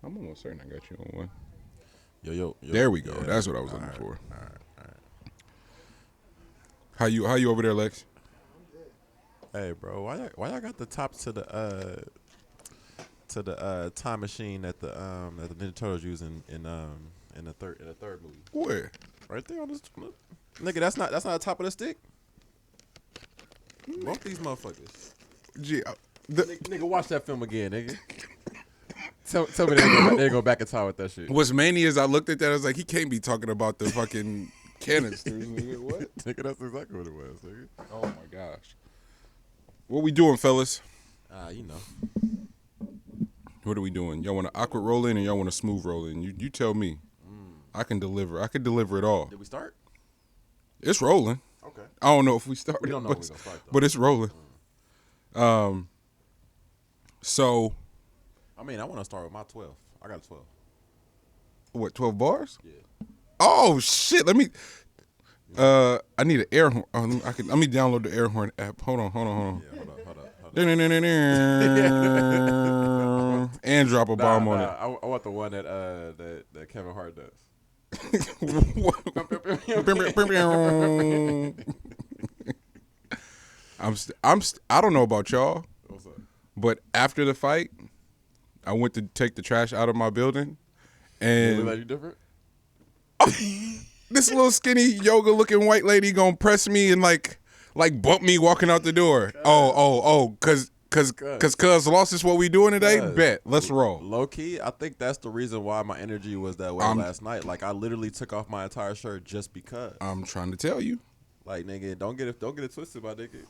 I'm almost certain I got you on one. Yo. There we go. Yeah. That's what I was All looking right, for. All right. How you over there, Lex? Hey, bro, why y'all got the top to the time machine that the Ninja Turtles use in the third movie? Where? Right there on this nigga. That's not the top of the stick. Both these motherfuckers. Gee, Nigga, watch that film again, nigga. Tell me they go back in time with that shit. what's mania is I looked at that. I was like, he can't be talking about the fucking canisters, nigga. What? Nigga, that's exactly what it was, nigga. Oh my gosh. What we doing, fellas? You know. What are we doing? Y'all want to awkward roll in or y'all want to smooth roll in? You tell me. I can deliver. I can deliver it all. Did we start? It's rolling. Okay. I don't know if we started. We don't know if we're gonna start though. But it's rolling. So I mean, I want to start with my 12. I got a 12. what? 12 bars? Yeah. Oh shit! Let me. I need an air horn. Let me download the air horn app. Hold on. Yeah, hold up. And drop a bomb on it. I want the one that Kevin Hart does. I don't know about y'all, What's up? but after the fight, I went to take the trash out of my building, You and look like you different? this little skinny yoga looking white lady gonna press me and like bump me walking out the door. Cause cuz lost is what we doing today. Bet, let's roll. Low key, I think that's the reason why my energy was that way last night. Like I literally took off my entire shirt just because. I'm trying to tell you. Like nigga, don't get it twisted, my nigga.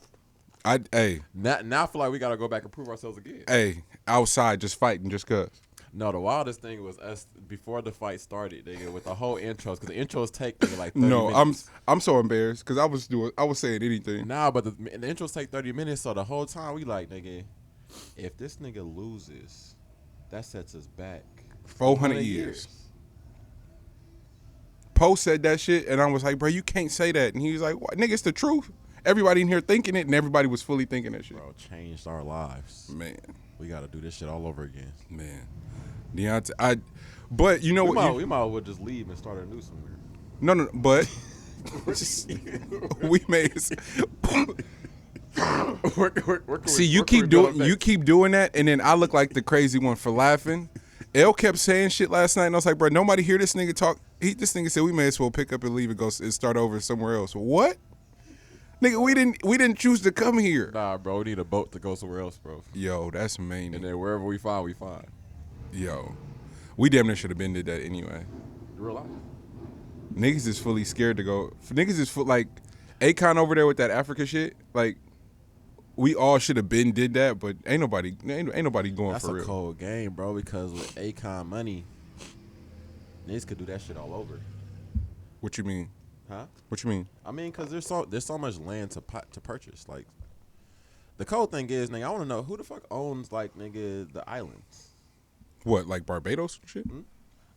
Now I feel like we gotta go back and prove ourselves again. Outside just fighting just cuz. No, the wildest thing was us before the fight started, nigga, with the whole intros, because the intros take nigga, like 30 minutes. I'm so embarrassed because I was saying anything. Nah, but the intros take 30 minutes, so the whole time we like, nigga, if this nigga loses, that sets us back 400 years. Poe said that shit, and I was like, bro, you can't say that. And he was like, what? Nigga, it's the truth. Everybody in here thinking it, and everybody was fully thinking that shit. Bro, changed our lives. Man. We got to do this shit all over again. Man. Deontay, but you know what? We might as well just leave and start a new somewhere. No, but we made See, you keep doing that, and then I look like the crazy one for laughing. L kept saying shit last night, and I was like, bro, nobody hear this nigga talk. This nigga said we may as well pick up and leave and go and start over somewhere else. What? Nigga, we didn't choose to come here. Nah, bro, we need a boat to go somewhere else, bro. Yo, that's main. And then wherever we find, we find. Yo, we damn near should have been did that anyway. Real life. Niggas is fully scared to go. Niggas is like Akon over there with that Africa shit. Like, we all should have been did that, but ain't nobody going That's for real. That's a cold game, bro, because with Akon money, niggas could do that shit all over. What you mean? Huh? What you mean? I mean, because there's so much land to purchase. Like, the cold thing is, nigga, I want to know who the fuck owns, like, nigga, the islands. What, like Barbados shit? Mm-hmm.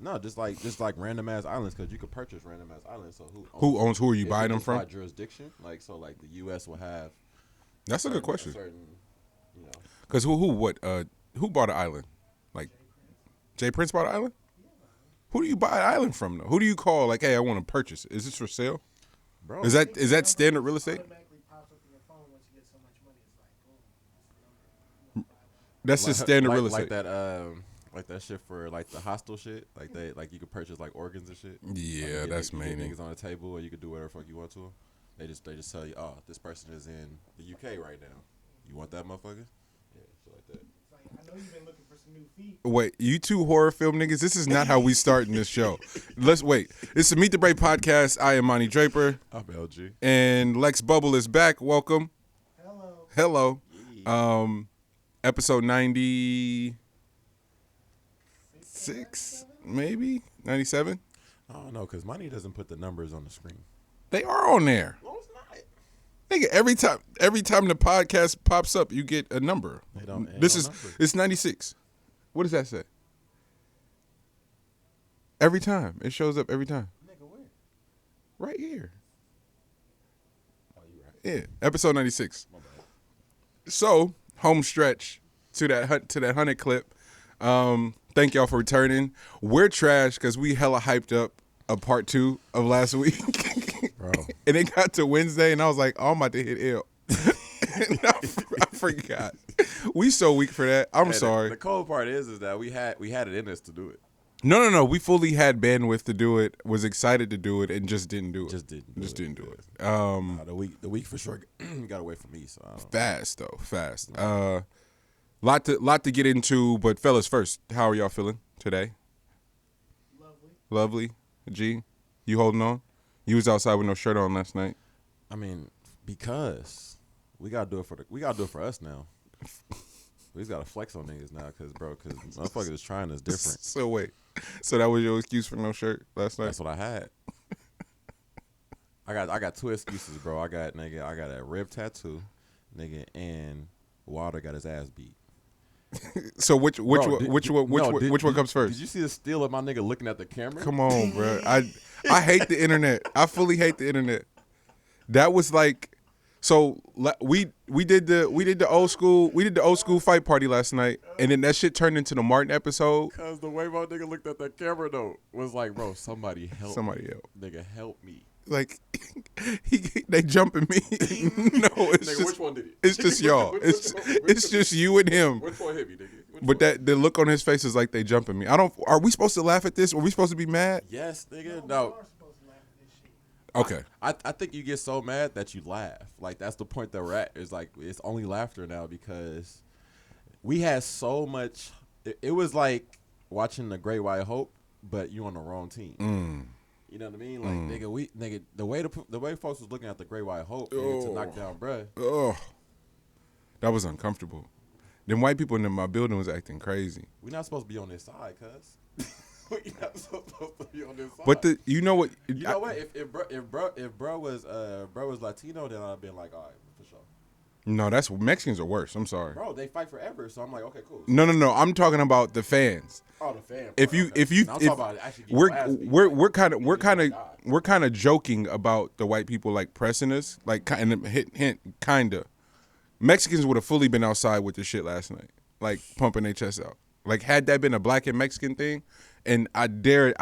No, just like random ass islands, because you could purchase random ass islands. So who owns? Who are you buying them from? By jurisdiction, like so, like the U.S. will have. That's a good question. Certain, you know. Because who bought an island? Like, Jay Prince bought an island? Who do you buy an island from though? Who do you call like, hey, I want to purchase it? Is this for sale? Bro, is that standard real estate? That's just standard real estate. Like that shit for like the hostel shit. Like you could purchase like organs and shit. Yeah, like, that's main. main. Niggas on the table, or you could do whatever the fuck you want to them. They just tell you, oh, this person is in the UK right now. You want that motherfucker? Yeah, shit like that. I know you've been looking for some new feet. Wait, you two horror film niggas, this is not how we start in this show. Let's wait. It's the Meet the Brave podcast. I am Monty Draper. I'm LG. And Lex Bubble is back. Welcome. Hello. Yeah. Episode 96, maybe? 97? I don't know, because Monty doesn't put the numbers on the screen. They are on there. No, it's not. Nigga, every time the podcast pops up, you get a number. It's 96. What does that say? Every time. It shows up every time. Nigga, where? Right here. Oh, you right. Yeah, episode 96. My bad. So, home stretch to that Hunnid clip. 30 Thank y'all for returning. We're trash because we hella hyped up a part 2 of last week. Bro. And it got to Wednesday, and I was like, oh, I'm about to hit L. And I forgot. We so weak for that. I'm sorry. The cold part is that we had it in us to do it. No. We fully had bandwidth to do it, was excited to do it, and just didn't do it. Just didn't do it. The week for sure got away from me. So Fast. Lot to get into, but fellas, first, how are y'all feeling today? Lovely. G, you holding on? You was outside with no shirt on last night. I mean, because we gotta do it for us now. We just gotta flex on niggas now, cause motherfuckers is trying us different. So wait, so that was your excuse for no shirt last night? That's what I had. I got 2 excuses, bro. I got a rib tattoo, nigga, and Wilder got his ass beat. So which one comes first? Did you see the steal of my nigga looking at the camera? Come on, bro. I hate the internet. I fully hate the internet. That was like, so we did the old school fight party last night, and then that shit turned into the Martin episode. Cause the way my nigga looked at that camera though was like, bro, somebody help, nigga, help me. Like they jumping me. No, it's nigga, just, which one did he? It's just y'all. It's just you and him. Which one hit me, nigga? But the look on his face is like they jumping me. Are we supposed to laugh at this? Are we supposed to be mad? Yes, nigga. No. Okay. I think you get so mad that you laugh. Like that's the point that we're at. Is like it's only laughter now because we had so much. It was like watching the Great White Hope, but you on the wrong team. You know what I mean? Like nigga, the way folks was looking at the Great White Hope to knock down bruh. Oh, that was uncomfortable. Them white people in my building was acting crazy. We're not supposed to be on this side, cuz. We're not supposed to be on this side. But you know what? If bro was Latino, then I'd been like, all right, for sure. No, that's Mexicans are worse. I'm sorry. Bro, they fight forever, so I'm like, okay, cool. No. I'm talking about the fans. Oh, the fans. We're kind of joking about the white people like pressing us, like kinda. Mexicans would have fully been outside with this shit last night, like pumping their chests out. Like had that been a black and Mexican thing, and I dare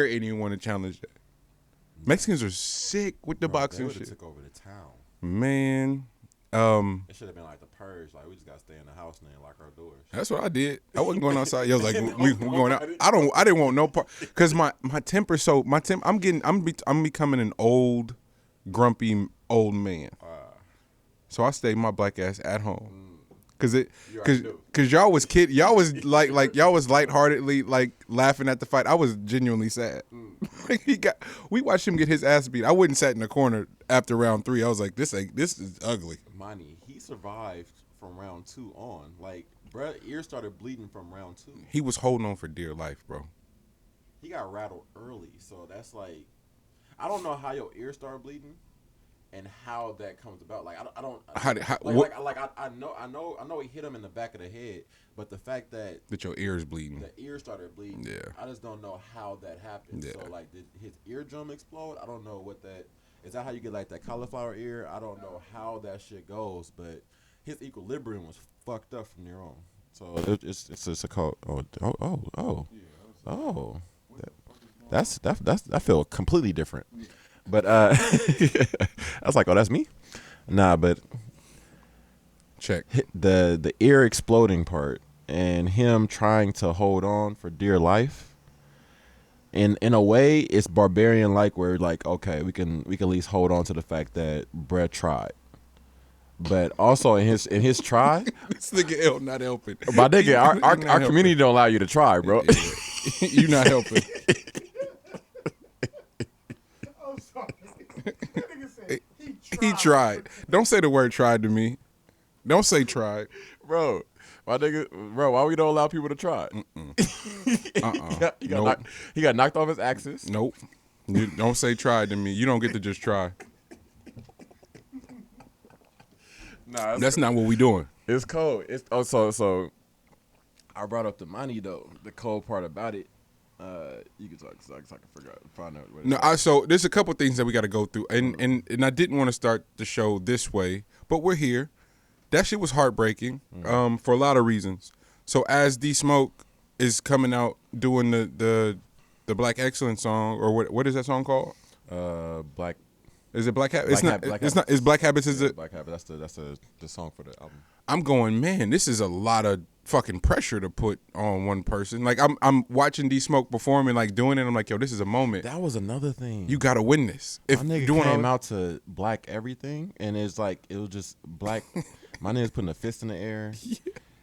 anyone to challenge that. Mexicans are sick with the boxing they shit. Took over the town. Man. It should have been like the purge. Like we just gotta stay in the house now and lock our doors. That's what I did. I wasn't going outside. Yo, like we going out. I didn't want no part because my temper. So I'm becoming an old, grumpy old man. So I stayed my black ass at home. Cause y'all was y'all was like y'all was lightheartedly like laughing at the fight. I was genuinely sad. We watched him get his ass beat. I wouldn't sat in the corner after round 3. I was like, this is ugly. Money, he survived from round 2 on. Like, bruh, ear started bleeding from round 2. He was holding on for dear life, bro. He got rattled early, so that's like, I don't know how your ear started bleeding. And how that comes about, like I don't. I know he hit him in the back of the head, but the fact that your ear is bleeding, the ear started bleeding. Yeah, I just don't know how that happened. Yeah. So like, did his eardrum explode? I don't know what that is. That how you get like that cauliflower ear? I don't know how that shit goes, but his equilibrium was fucked up from there on. So it's a call. That's I feel completely different. But I was like, oh, that's me? Nah, but check the ear exploding part and him trying to hold on for dear life. In a way, it's barbarian like where like, okay, we can at least hold on to the fact that Brett tried. But also in his try, this nigga L not helping. My nigga, our community don't allow you to try, bro. You not helping. He tried. Don't say the word tried to me. Don't say tried. Bro, my nigga, why we don't allow people to try? He got knocked off his axis. Nope. You don't say tried to me. You don't get to just try. Nah, that's not what we doing. It's cold. So I brought up the money though. The cold part about it. You can talk so I can find out. What so there's a couple things that we got to go through, and I didn't want to start the show this way, but we're here. That shit was heartbreaking, for a lot of reasons. So as D Smoke is coming out doing the Black Excellence song, or what is that song called? Black. Is it Black Habits? It's not. Is Black Habits? Is it Black Habits? That's the song for the album. I'm going, man. This is a lot of fucking pressure to put on one person. Like I'm watching D Smoke perform and like doing it. I'm like, yo, this is a moment. That was another thing. You gotta win this. If my nigga came out to Black Everything, and it's like it was just Black. My nigga's putting a fist in the air. Yeah.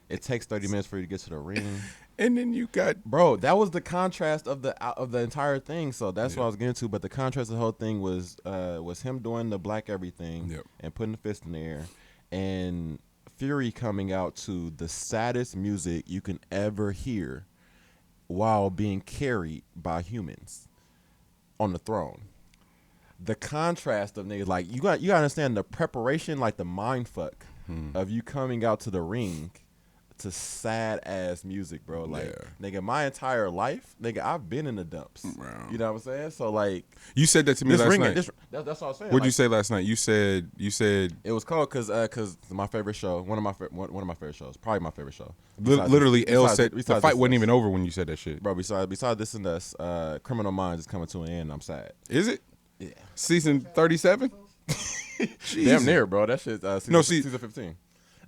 It takes 30 minutes for you to get to the ring. And then you got that was the contrast of the entire thing. So that's what I was getting to. But the contrast of the whole thing was him doing the Black Everything and putting the fist in the air, and Fury coming out to the saddest music you can ever hear while being carried by humans on the throne. The contrast of niggas, like you got to understand the preparation, like the mind fuck of you coming out to the ring to sad ass music, bro. Like, nigga, my entire life, nigga, I've been in the dumps. Wow. You know what I'm saying? So like, you said that to me last night. That's what I was saying. What'd you say last night? You said it was called because my favorite show, one of my favorite shows, probably my favorite show. Literally, L said the fight wasn't even over when you said that shit, bro. Besides This and Us, Criminal Minds is coming to an end. I'm sad. Is it? Yeah. Season 37. Damn near, bro. That shit. Season 15.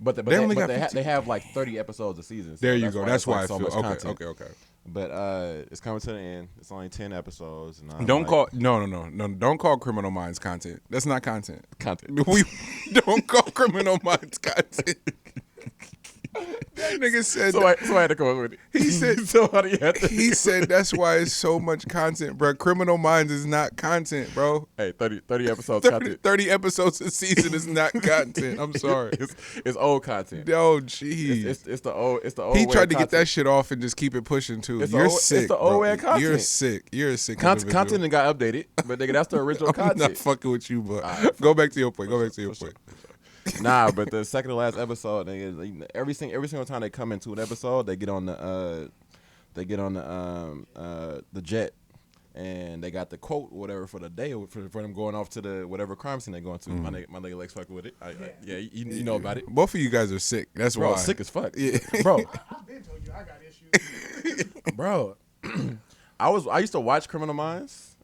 But they have like 30 episodes a season. So there you go. That's why I feel okay. But it's coming to the end. It's only 10 episodes. And don't call Don't call Criminal Minds content. That's not content. We don't call Criminal Minds content. That nigga said. So I had to come up with it. He said. He said that's why it's so much content, bro. Criminal Minds is not content, bro. Hey, 30 episodes. 30 episodes a season is not content. I'm sorry. It's old content. Oh, jeez. It's the old. He tried to get that shit off and just keep it pushing too. You're sick. It's the old way of content. You're sick. You're a sick. Content that got updated, but nigga, that's the original content. I'm not fucking with you, but go back to your point. Nah, but the second to last episode, every single time they come into an episode, they get on the jet, and they got the quote or whatever for the day for them going off to the whatever crime scene they're going to. My nigga Lex fucking with it. You know about it. Both of you guys are sick. That's bro, why. Sick as fuck. Yeah. Bro. I've been told you I got issues. Bro, I used to watch Criminal Minds,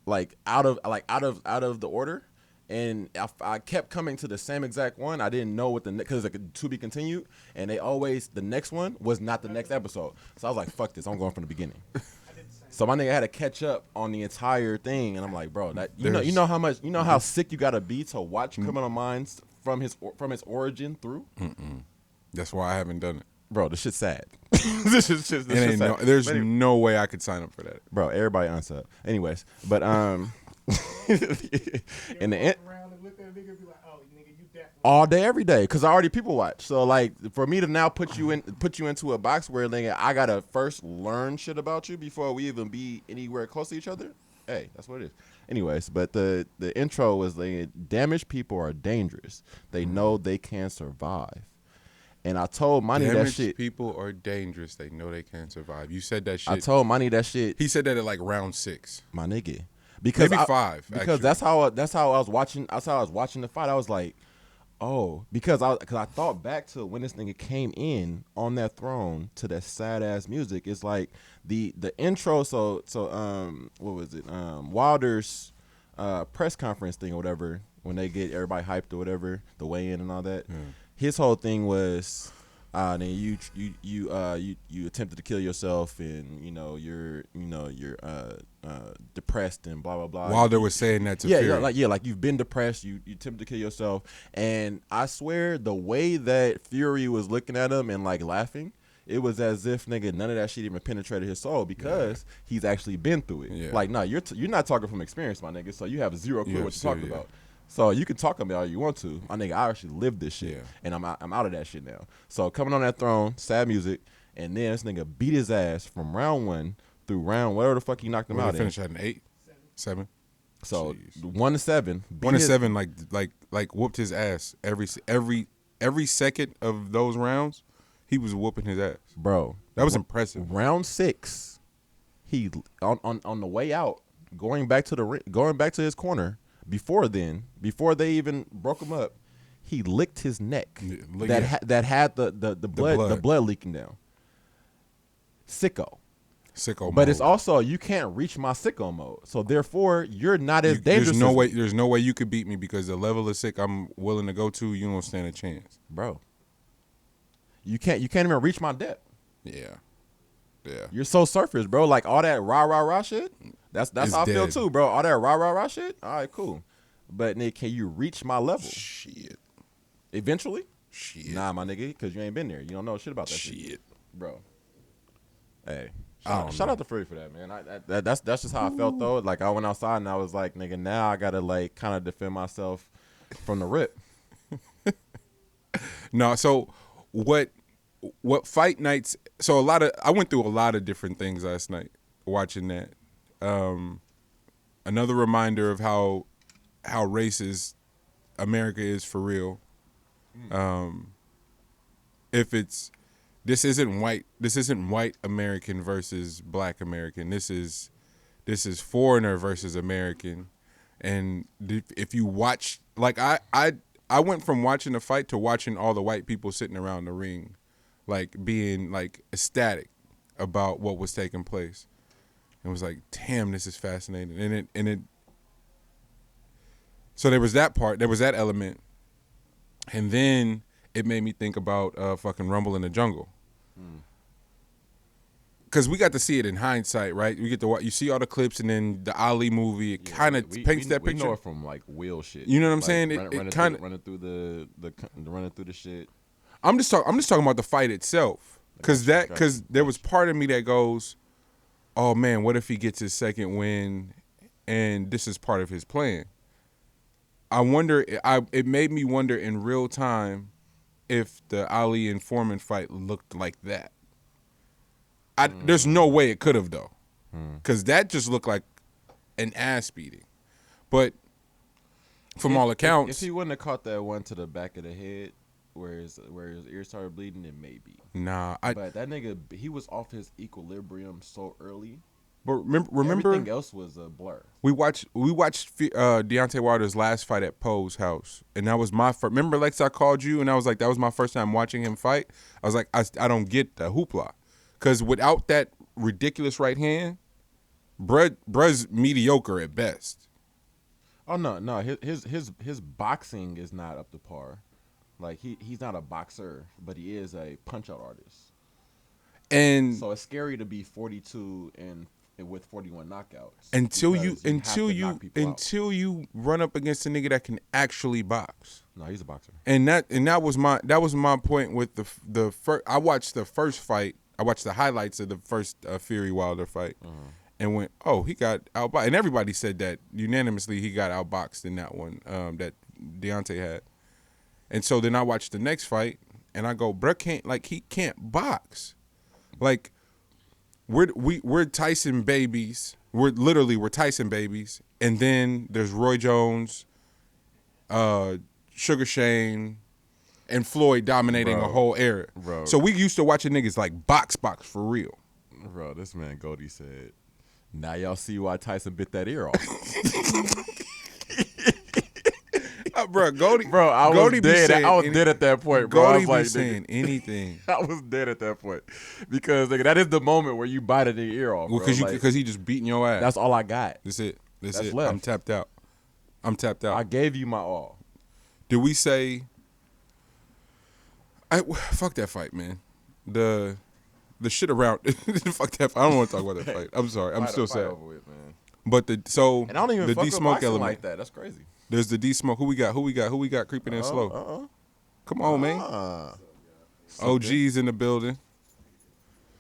like out of the order. And I kept coming to the same exact one. I didn't know what because it's like to be continued, and the next one was not the next episode. So I was like, "Fuck this! I'm going from the beginning." So my nigga had to catch up on the entire thing, and I'm like, "Bro, that you know how sick you gotta be to watch Criminal Minds from his origin through." That's why I haven't done it, bro. This shit's sad. There's no way I could sign up for that, bro. Everybody unsub. Anyways, but in the end, all day, every day, because I already people watch. So like, for me to now put you into a box where nigga, I gotta first learn shit about you before we even be anywhere close to each other. Hey, that's what it is. Anyways, but the intro was like, damaged people are dangerous. They know they can survive. And I told Money that shit. People are dangerous. They know they can survive. You said that shit. I told Money that shit. He said that at like round 6. My nigga. Because maybe 5. Because actually. that's how I was watching. That's how I was watching the fight. I was like, oh, because I thought back to when this nigga came in on that throne to that sad ass music. It's like the intro. So what was it? Wilder's press conference thing or whatever, when they get everybody hyped or whatever, the weigh in and all that. His whole thing was. Then you attempted to kill yourself, and you're depressed and blah blah blah. Wilder was saying that to Fury. like you've been depressed, you attempted to kill yourself, and I swear the way that Fury was looking at him and like laughing, it was as if nigga none of that shit even penetrated his soul because he's actually been through it. Yeah. Like you're not talking from experience, my nigga, so you have zero clue what you're talking about. So you can talk about it all you want to. My nigga, I actually lived this shit, and I'm out of that shit now. So coming on that throne, sad music, and then this nigga beat his ass from round 1 through round whatever the fuck he knocked him out. Finish at an 8, 7. So 1 to 7. 1 to 7, like whooped his ass every second of those rounds. He was whooping his ass, bro. That was impressive. Round 6, he on the way out, going back to his corner. Before they even broke him up, he licked his neck that had the blood leaking down. sicko. Sicko But mode. it's also you can't reach my sicko mode, so therefore you're not as dangerous. There's no way you could beat me because the level of sick I'm willing to go to, you don't stand a chance, bro. You can't even reach my depth. Yeah. You're so surface, bro. Like all that rah shit. That's how I feel dead. too, bro. All that rah shit. All right, cool. But nigga, can you reach my level? Shit. Eventually? Shit. Nah, my nigga, because you ain't been there. You don't know shit about that shit, bro. Hey. Shout out to Free for that, man. That's just how I felt though. Like I went outside and I was like, nigga, now I gotta like kind of defend myself from the rip. No, so what fight nights? So I went through a lot of different things last night watching that. Another reminder of how racist America is for real. If this isn't white American versus black American. This is foreigner versus American. And if you watch, like I went from watching the fight to watching all the white people sitting around the ring, like being like ecstatic about what was taking place. It was like, damn, this is fascinating. And it so there was that part, there was that element. And then it made me think about fucking Rumble in the Jungle. Because we got to see it in hindsight, right? We get to watch, you see all the clips, and then the Ali movie. It kind of paints that picture. We know it from like Will shit. You know what I'm like, saying? It kind of running through the shit. I'm just talking about the fight itself, because there was part of me that goes, oh man, what if he gets his second win, and this is part of his plan? I wonder. It made me wonder in real time if the Ali and Foreman fight looked like that. There's no way it could have though, because that just looked like an ass beating. But from all accounts, if he wouldn't have caught that one to the back of the head, where his ears started bleeding, then maybe. Nah, but that nigga, he was off his equilibrium so early. But remember, everything else was a blur. We watched Deontay Wilder's last fight at Poe's house, and that was my first. Remember, Lex, I called you, and I was like, that was my first time watching him fight. I was like, I don't get the hoopla. Because without that ridiculous right hand, bruh's mediocre at best. Oh no, his boxing is not up to par. Like he's not a boxer, but he is a punch out artist. And so it's scary to be 42 and with 41 knockouts until you run up against a nigga that can actually box. No, he's a boxer. And that was my point with the first. I watched the first fight. I watched the highlights of the first Fury Wilder fight, and went, oh, he got outboxed. And everybody said that unanimously he got outboxed in that one that Deontay had. And so then I watched the next fight, and I go, bruh he can't box. Like we're Tyson babies. We're Tyson babies. And then there's Roy Jones, Sugar Shane, and Floyd dominating a whole era. Bro. So we used to watching niggas like box for real. Bro, this man Goldie said, now y'all see why Tyson bit that ear off. Bro, Goldie. Bro, I was dead. I was dead at that point, bro. Goldie I was like, saying anything. I was dead at that point because nigga, that is the moment where you bite the ear off. Well, because he just beating your ass. That's all I got. That's it. That's it. Left. I'm tapped out. I gave you my all. Did we say? Fuck that fight, man. The shit around. Fuck that fight. I don't want to talk about that fight. I'm sorry. I'm still sad. Over with, man. But and I don't even the fuck D-Smoke with element like that. That's crazy. There's the D-Smoke. Who we got creeping in slow? Come on, man. OG's in the building.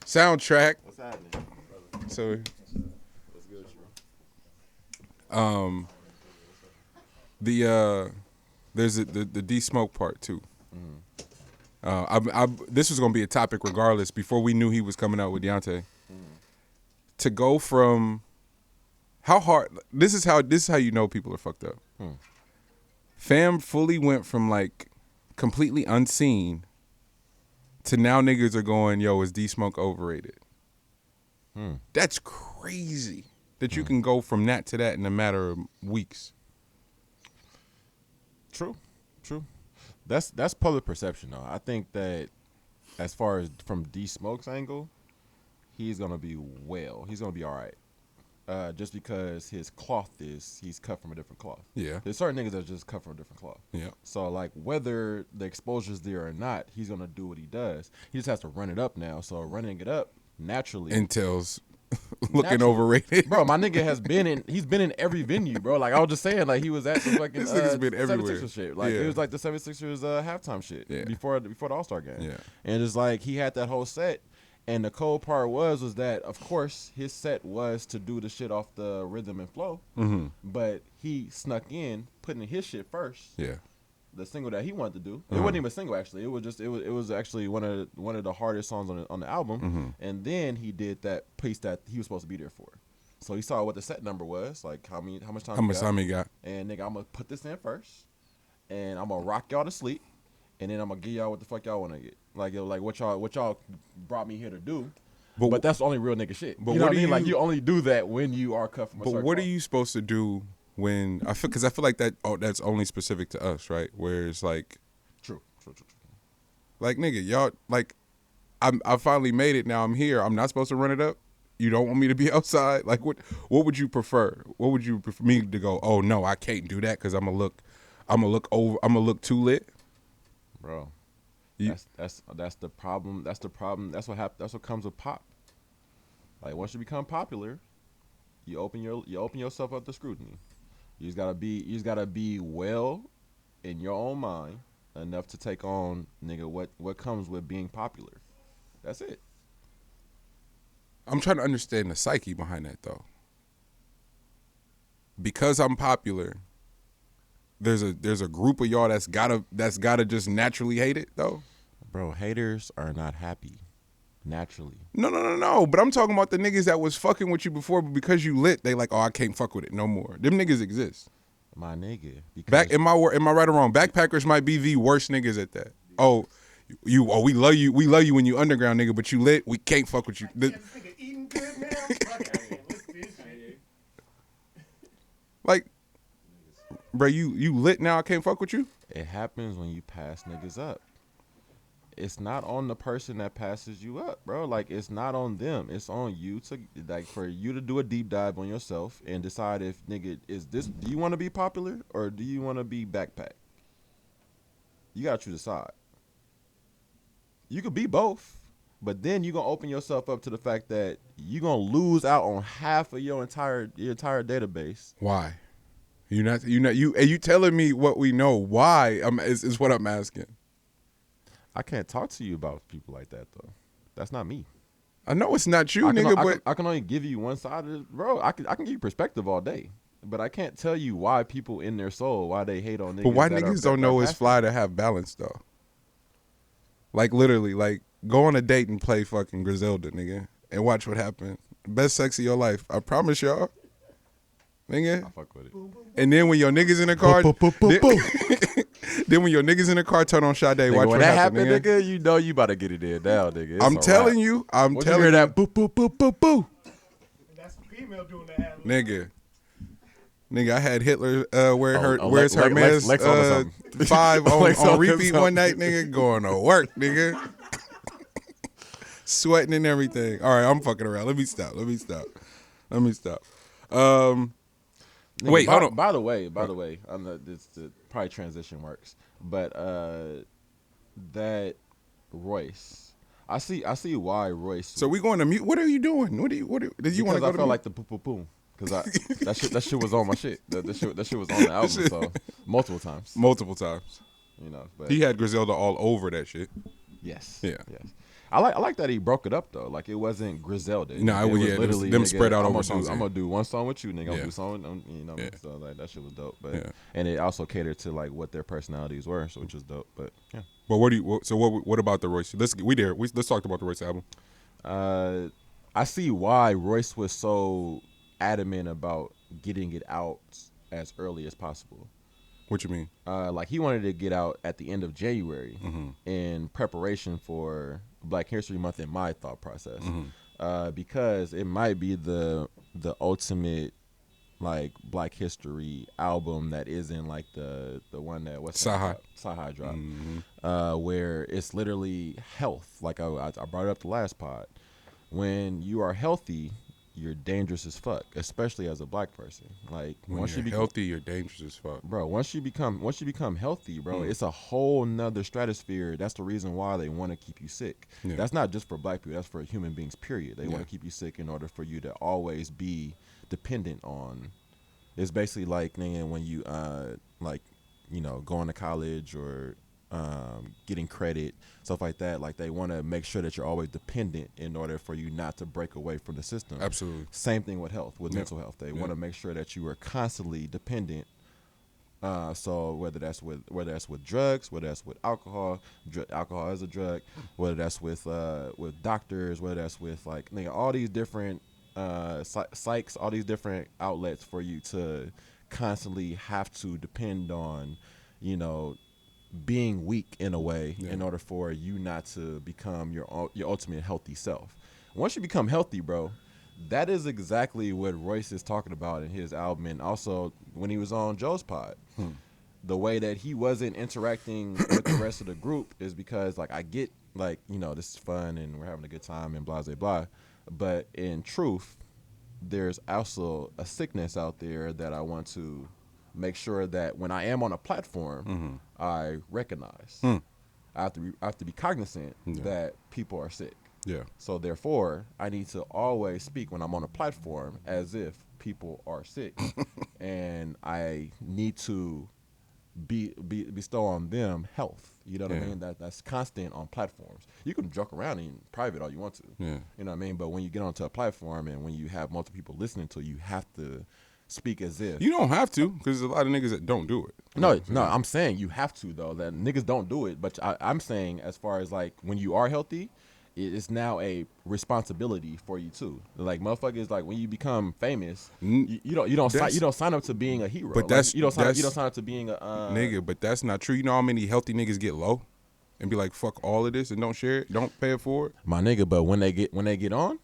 Soundtrack. What's happening? So, What's good, bro? there's the D-Smoke part too. This was gonna be a topic regardless. Before we knew he was coming out with Deontay, to go from how hard. This is how you know people are fucked up. Fam fully went from like completely unseen to now niggas are going, yo, is D-Smoke overrated? That's crazy that you can go from that to that in a matter of weeks. True. That's public perception though. I think that as far as from D-Smoke's angle, he's gonna be well. He's gonna be all right. Just because his cloth he's cut from a different cloth. Yeah. There's certain niggas that's just cut from a different cloth. Yeah. So like whether the exposure's there or not, he's gonna do what he does. He just has to run it up now. So running it up naturally Intel's looking overrated. Bro, my nigga he's been in every venue, bro. Like I was just saying, like he was at the fucking This nigga's been everywhere. 76ers shit. Like it was like the 76ers halftime shit before the All-Star game. Yeah. And it's like he had that whole set. And the cold part was that, of course, his set was to do the shit off the rhythm and flow. Mm-hmm. But he snuck in, putting his shit first. Yeah. The single that he wanted to do. It wasn't even a single, actually. It was actually one of the hardest songs on the album. Mm-hmm. And then he did that piece that he was supposed to be there for. So he saw what the set number was, like how much time he got. And nigga, I'm gonna put this in first, and I'm gonna rock y'all to sleep, and then I'm gonna give y'all what the fuck y'all want to get. Like what y'all brought me here to do. But that's the only real nigga shit. But you know what I mean? Like you only do that when you are cut from a certain But what cloth. are you supposed to do when I feel? Because I feel like that's only specific to us, right? Where it's like, True. like nigga, y'all like, I finally made it. Now I'm here. I'm not supposed to run it up. You don't want me to be outside. Like what would you prefer? What would you prefer me to go? Oh no, I can't do that because I'm gonna look too lit, Bro. That's the problem. That's the problem. That's what happens. That's what comes with pop. Like once you become popular, you open yourself up to scrutiny. You just gotta be well in your own mind enough to take on, nigga, what comes with being popular. That's it. I'm trying to understand the psyche behind that though. Because I'm popular, there's a group of y'all that's gotta just naturally hate it though. Bro, haters are not happy naturally. No. But I'm talking about the niggas that was fucking with you before, but because you lit, they like, oh, I can't fuck with it no more. Them niggas exist. My nigga. Am I right or wrong? Backpackers might be the worst niggas at that. We love you when you underground, nigga, but you lit, we can't fuck with you. This nigga eating good now? Fuck it, I can't listen to this shit. Like, bro, you lit now, I can't fuck with you? It happens when you pass niggas up. It's not on the person that passes you up, bro. Like, it's not on them. It's on you for you to do a deep dive on yourself and decide if, nigga, do you want to be popular or do you want to be backpack? You got to choose a side. You could be both, but then you're going to open yourself up to the fact that you're going to lose out on half of your entire database. Why? You telling me what we know. Why? Is what I'm asking. I can't talk to you about people like that, though. That's not me. I know it's not you, but I can only give you one side of it. Bro, I can give you perspective all day. But I can't tell you why people in their soul, why they hate on niggas. But why niggas don't know it's fly to have balance, though? Like, literally, like, go on a date and play fucking Griselda, nigga, and watch what happens. Best sex of your life. I promise y'all. Nigga. I fuck with it. And then when your niggas in the car, then when your niggas in the car turn on Sade, watch when what happens, nigga. You know you about to get it in now, nigga. It's I'm telling you. You hear that boo, boo, boo, boo, boo. That's the female doing the ad. Nigga, I had Hitler where's her Lex man's on 5 Lex on on repeat something. one night, nigga, going to work, nigga. Sweating and everything. All right, I'm fucking around. Let me stop. Nigga, Wait, hold on. By the way, I'm not, probably transition works, but that Royce, I see why Royce. So we going to mute. What are you doing? Did you want to go because I to felt mute? like the poo poo poo. Because that shit was on my shit. That shit was on the album, so multiple times. You know, but He had Griselda all over that shit. yes. Yeah. Yes. I like that he broke it up though. Like it wasn't Griselda. No, it was literally them nigga, spread out over songs. I'm gonna do one song with you, nigga. I'm Yeah. gonna do song, you know. Yeah. So like that shit was dope. But Yeah. and it also catered to like what their personalities were, so which was dope. But yeah. But what about the Royce? Let's talk about the Royce album. I see why Royce was so adamant about getting it out as early as possible. What you mean? Like he wanted to get out at the end of January Mm-hmm. in preparation for Black History Month in my thought process, Mm-hmm. because it might be the ultimate like Black History album that isn't like the one that Sahai dropped, Mm-hmm. where it's literally health. Like I brought it up the last pod. when you are healthy, you're dangerous as fuck, especially as a black person. Like When once you're you healthy, you're dangerous as fuck. bro, once you become healthy, bro, it's a whole nother stratosphere. That's the reason why they want to keep you sick. Yeah. That's not just for black people. That's for human beings. Period. They Yeah. want to keep you sick in order for you to always be dependent on. It's basically like nigga, when you like going to college or getting credit, stuff like that. Like they want to make sure that you're always dependent in order for you not to break away from the system. Absolutely. Same thing with health, with Yeah. mental health. They Yeah. want to make sure that you are constantly dependent. So whether that's with drugs, whether that's with alcohol, alcohol is a drug, whether that's with doctors, whether that's with like all these different psychs, all these different outlets for you to constantly have to depend on, being weak in a way in order for you not to become your ultimate healthy self. Once you become healthy, bro, that is exactly what Royce is talking about in his album, and also when he was on Joe's pod. The way that he wasn't interacting with the rest of the group is because, like, I get, like, this is fun and we're having a good time and blah, blah, blah. But in truth, there's also a sickness out there that I want to make sure that when I am on a platform, I recognize. I have to be cognizant that people are sick. Yeah. So therefore, I need to always speak when I'm on a platform as if people are sick, and I need to bestow on them health. You know what I mean? That's constant on platforms. You can joke around in private all you want to. Yeah. You know what I mean? But when you get onto a platform and when you have multiple people listening to you, have to speak as if. You don't have to, because there's a lot of niggas that don't do it. No, I'm saying you have to, though. That niggas don't do it. But I'm saying as far as, like, when you are healthy, it's now a responsibility for you too. Like motherfuckers, like when you become famous, you don't sign up to being a hero. But like, you don't sign up to being a nigga. But that's not true. You know how many healthy niggas get low and be like, fuck all of this and don't share it, don't pay it forward. My nigga, but when they get on,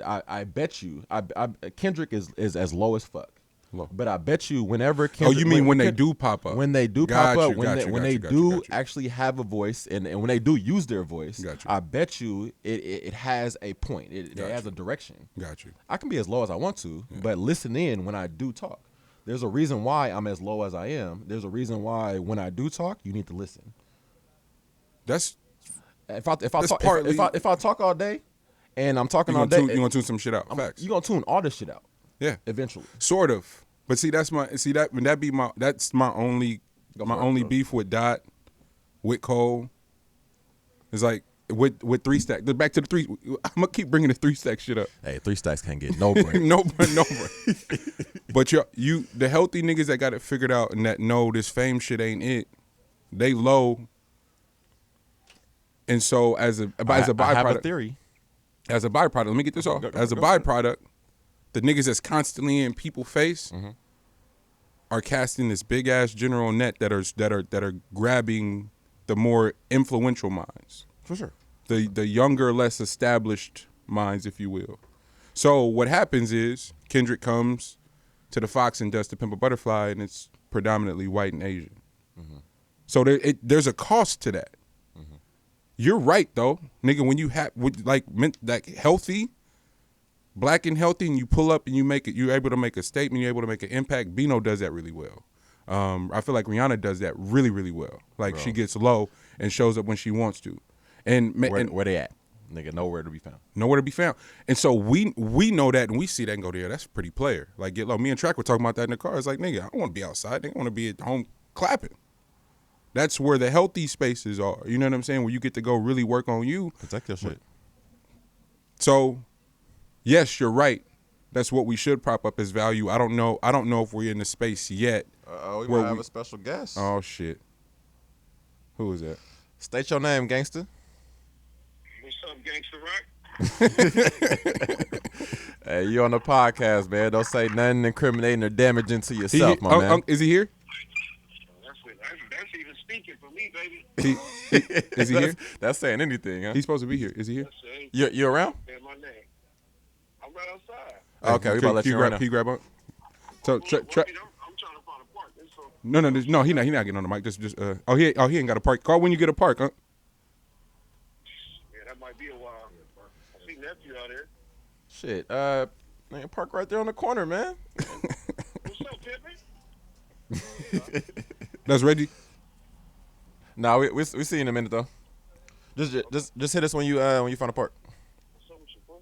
I bet you, Kendrick is as low as fuck. Low. But I bet you whenever Kendrick, you mean when they do pop up? When they do pop up, when they do actually have a voice and when they do use their voice, I bet you it has a point. It has a direction. Got you. I can be as low as I want to, but listen in when I do talk. There's a reason why I'm as low as I am. There's a reason why when I do talk, you need to listen. That's if I talk all day and I'm talking all day, you gonna tune some shit out. Facts. You gonna tune all this shit out. Yeah. Eventually. Sort of. But see, that's my only beef with Dot, with Cole. It's like with 3 Stack. Back to the 3. I'm gonna keep bringing the 3 Stack shit up. Hey, 3 Stacks can't get no break. no break. But the healthy niggas that got it figured out and that know this fame shit ain't it, they low. And so as a byproduct, I have a theory. As a byproduct, let me get this off. As a byproduct, the niggas that's constantly in people's face are casting this big ass general net that are grabbing the more influential minds. For sure. The younger, less established minds, if you will. So what happens is Kendrick comes to the Fox and does the Pimp a Butterfly, and it's predominantly white and Asian. So there's a cost to that. You're right though, nigga. When you have like healthy. Black and healthy, and you pull up and you're able to make a statement, you're able to make an impact. Bino does that really well. I feel like Rihanna does that really, really well. Like she gets low and shows up when she wants to. And where they at? Nigga, nowhere to be found. Nowhere to be found. And so we know that and we see that and go, yeah, that's a pretty player. Like get low. Me and Track were talking about that in the car. It's like, nigga, I don't want to be outside. Nigga, I want to be at home clapping. That's where the healthy spaces are. You know what I'm saying? Where you get to go really work on you. Protect your shit. So yes, you're right. That's what we should prop up as value. I don't know if we're in the space yet. We might have a special guest. Oh shit. Who is that? State your name, gangster. What's up, Gangster Rock? Hey, you on the podcast, man. Don't say nothing incriminating or damaging to yourself, my man. Is he here? That's even speaking for me, baby. Is he here? That's saying anything, huh? He's supposed to be here. Is he here? You around? My name. I'm right outside. Okay, we about to let you right now. Can you grab on? So, I'm trying to find a park. No, he not getting on the mic. Just he ain't got a park. Call when you get a park, huh? Yeah, that might be a while. you out here? Shit, man, park right there on the corner, man. What's up, Pippin? That's Reggie. Nah, we see you in a minute though. Just hit us when you find a park. What's up with your boy?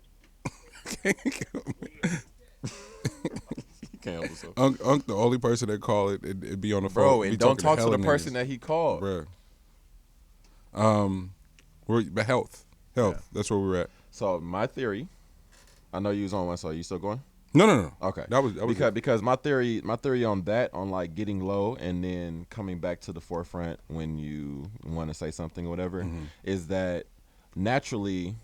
He can't help himself. Unc, the only person that call it be on the phone. Bro, be and don't talk to hella the person niggas. that he called. Bruh. But health. Yeah. That's where we're at. So my theory, I know you was on one, so you still going? No. Okay. That was because my theory on that, on like getting low and then coming back to the forefront when you want to say something or whatever, is that naturally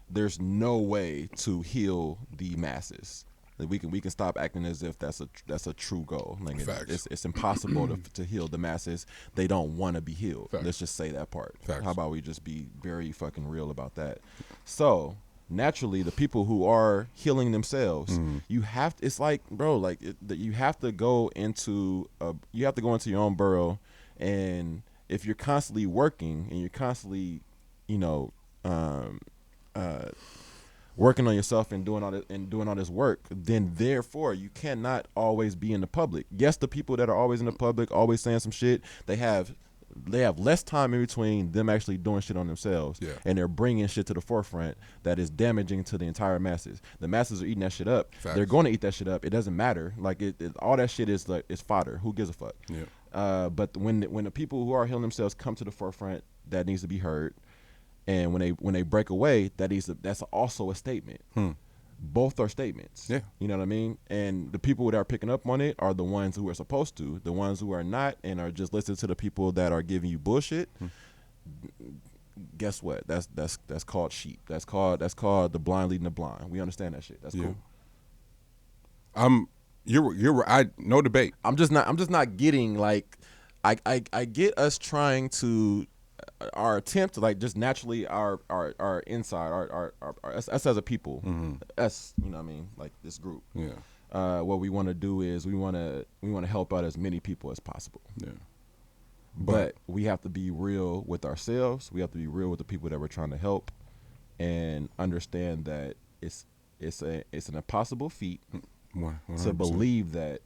there's no way to heal the masses. Like we can stop acting as if that's a true goal. Like it's impossible to heal the masses. They don't want to be healed. Facts. Let's just say that part. Facts. How about we just be very fucking real about that? So naturally, the people who are healing themselves, you have to, it's like, bro, like you have to go into your own burrow, and if you're constantly working and you're constantly, working on yourself and doing all this work, then therefore you cannot always be in the public. Yes, the people that are always in the public, always saying some shit, they have less time in between them actually doing shit on themselves, and they're bringing shit to the forefront that is damaging to the entire masses. The masses are eating that shit up. Facts. They're going to eat that shit up. It doesn't matter. Like all that shit is fodder. Who gives a fuck? Yeah. But when the people who are healing themselves come to the forefront, that needs to be heard. And when they break away, that's also a statement. Both are statements. Yeah. You know what I mean? And the people that are picking up on it are the ones who are supposed to. The ones who are not and are just listening to the people that are giving you bullshit. Guess what? That's called sheep. That's called the blind leading the blind. We understand that shit. That's cool. You're I no debate. I'm just not getting, like, I get us trying to our attempt to, like, just naturally our inside our us as a people, us, you know what I mean, like this group. What we want to do is we want to help out as many people as possible. But we have to be real with ourselves. We have to be real with the people that we're trying to help, and understand that it's an impossible feat 100%. to believe that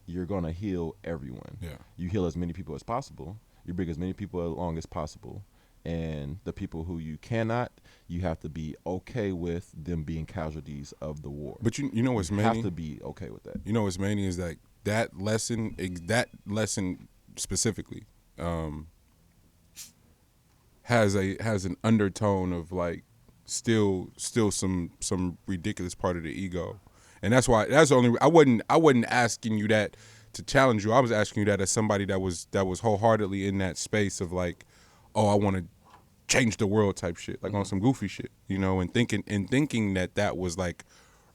you're gonna heal everyone. You heal as many people as possible. You bring as many people along as possible, and the people who you cannot, you have to be okay with them being casualties of the war. But you know what's many? You have to be okay with that. You know what's many is like that lesson specifically has an undertone of like still some ridiculous part of the ego, and that's the only. I wasn't asking you that to challenge you. I was asking you that as somebody that was wholeheartedly in that space of like, oh, I want to change the world type shit, like on some goofy shit, and thinking that was like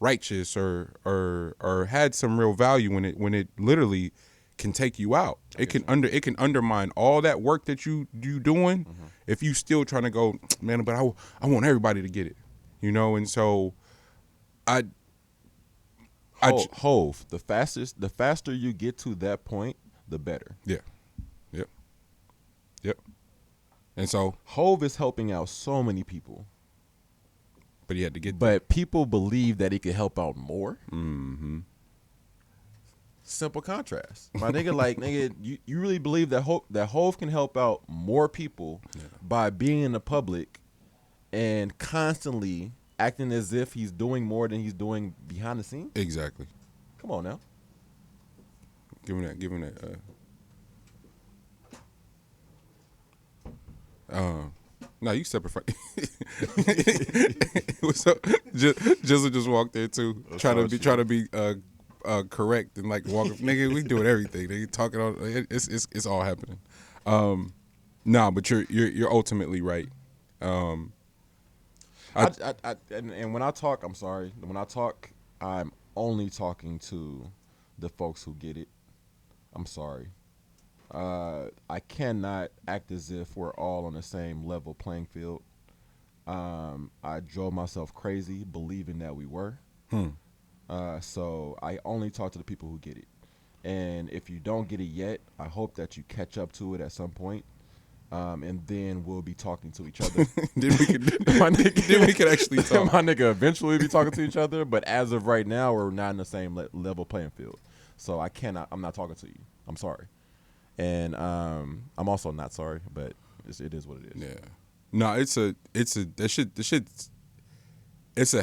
righteous or had some real value when it literally can take you out. It can undermine all that work that you doing if you still trying to go, man, but I want everybody to get it, and so Hove, the faster you get to that point, the better. Yep. And so Hove is helping out so many people, but he had to get. But people believe that he could help out more. Simple contrast, my nigga. Like, nigga, you really believe that Hove can help out more people by being in the public and constantly acting as if he's doing more than he's doing behind the scenes? Exactly. Come on now. Give him that. No, you separate from. What's up? Jizzle just walked there too, trying to be correct and like walk. Nigga, we doing everything. They talking on. It's all happening. Nah, but you're ultimately right. And when I talk, I'm sorry. When I talk, I'm only talking to the folks who get it. I'm sorry. I cannot act as if we're all on the same level playing field. I drove myself crazy believing that we were. So I only talk to the people who get it. And if you don't get it yet, I hope that you catch up to it at some point. and then we'll be talking to each other. then we could actually talk. My nigga eventually be talking to each other, but as of right now, we're not in the same level playing field. So I'm not talking to you. I'm sorry. And I'm also not sorry, but it is what it is. Yeah. No, it's a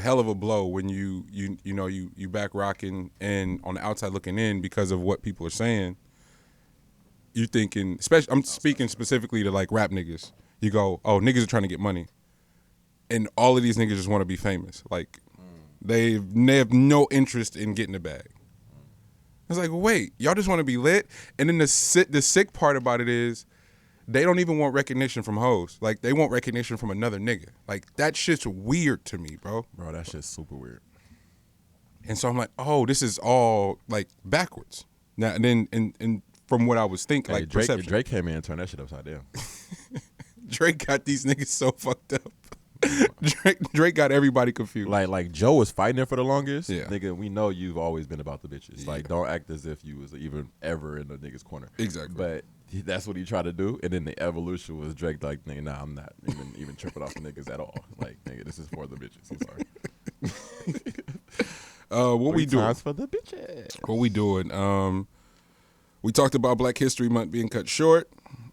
hell of a blow when you back rocking and on the outside looking in because of what people are saying. You thinking, especially I'm speaking specifically to like rap niggas. You go, oh, niggas are trying to get money, and all of these niggas just want to be famous. Like they have no interest in getting the bag. It's like, wait, y'all just want to be lit? And then the sick part about it is they don't even want recognition from hoes. Like, they want recognition from another nigga. Like, that shit's weird to me, bro. Bro, that shit's super weird. And so I'm like, oh, this is all, like, backwards. Now, and then and from what I was thinking, like, perception. Drake came in and turned that shit upside down. Drake got these niggas so fucked up. Drake got everybody confused. Like Joe was fighting it for the longest. Yeah. Nigga, we know you've always been about the bitches. Yeah. Like, don't act as if you was even ever in the nigga's corner. Exactly. But that's what he tried to do. And then the evolution was Drake like, nigga, nah, I'm not even tripping off the niggas at all. Like, nigga, this is for the bitches. I'm sorry. What we doing? For the bitches. What we doing? We talked about Black History Month being cut short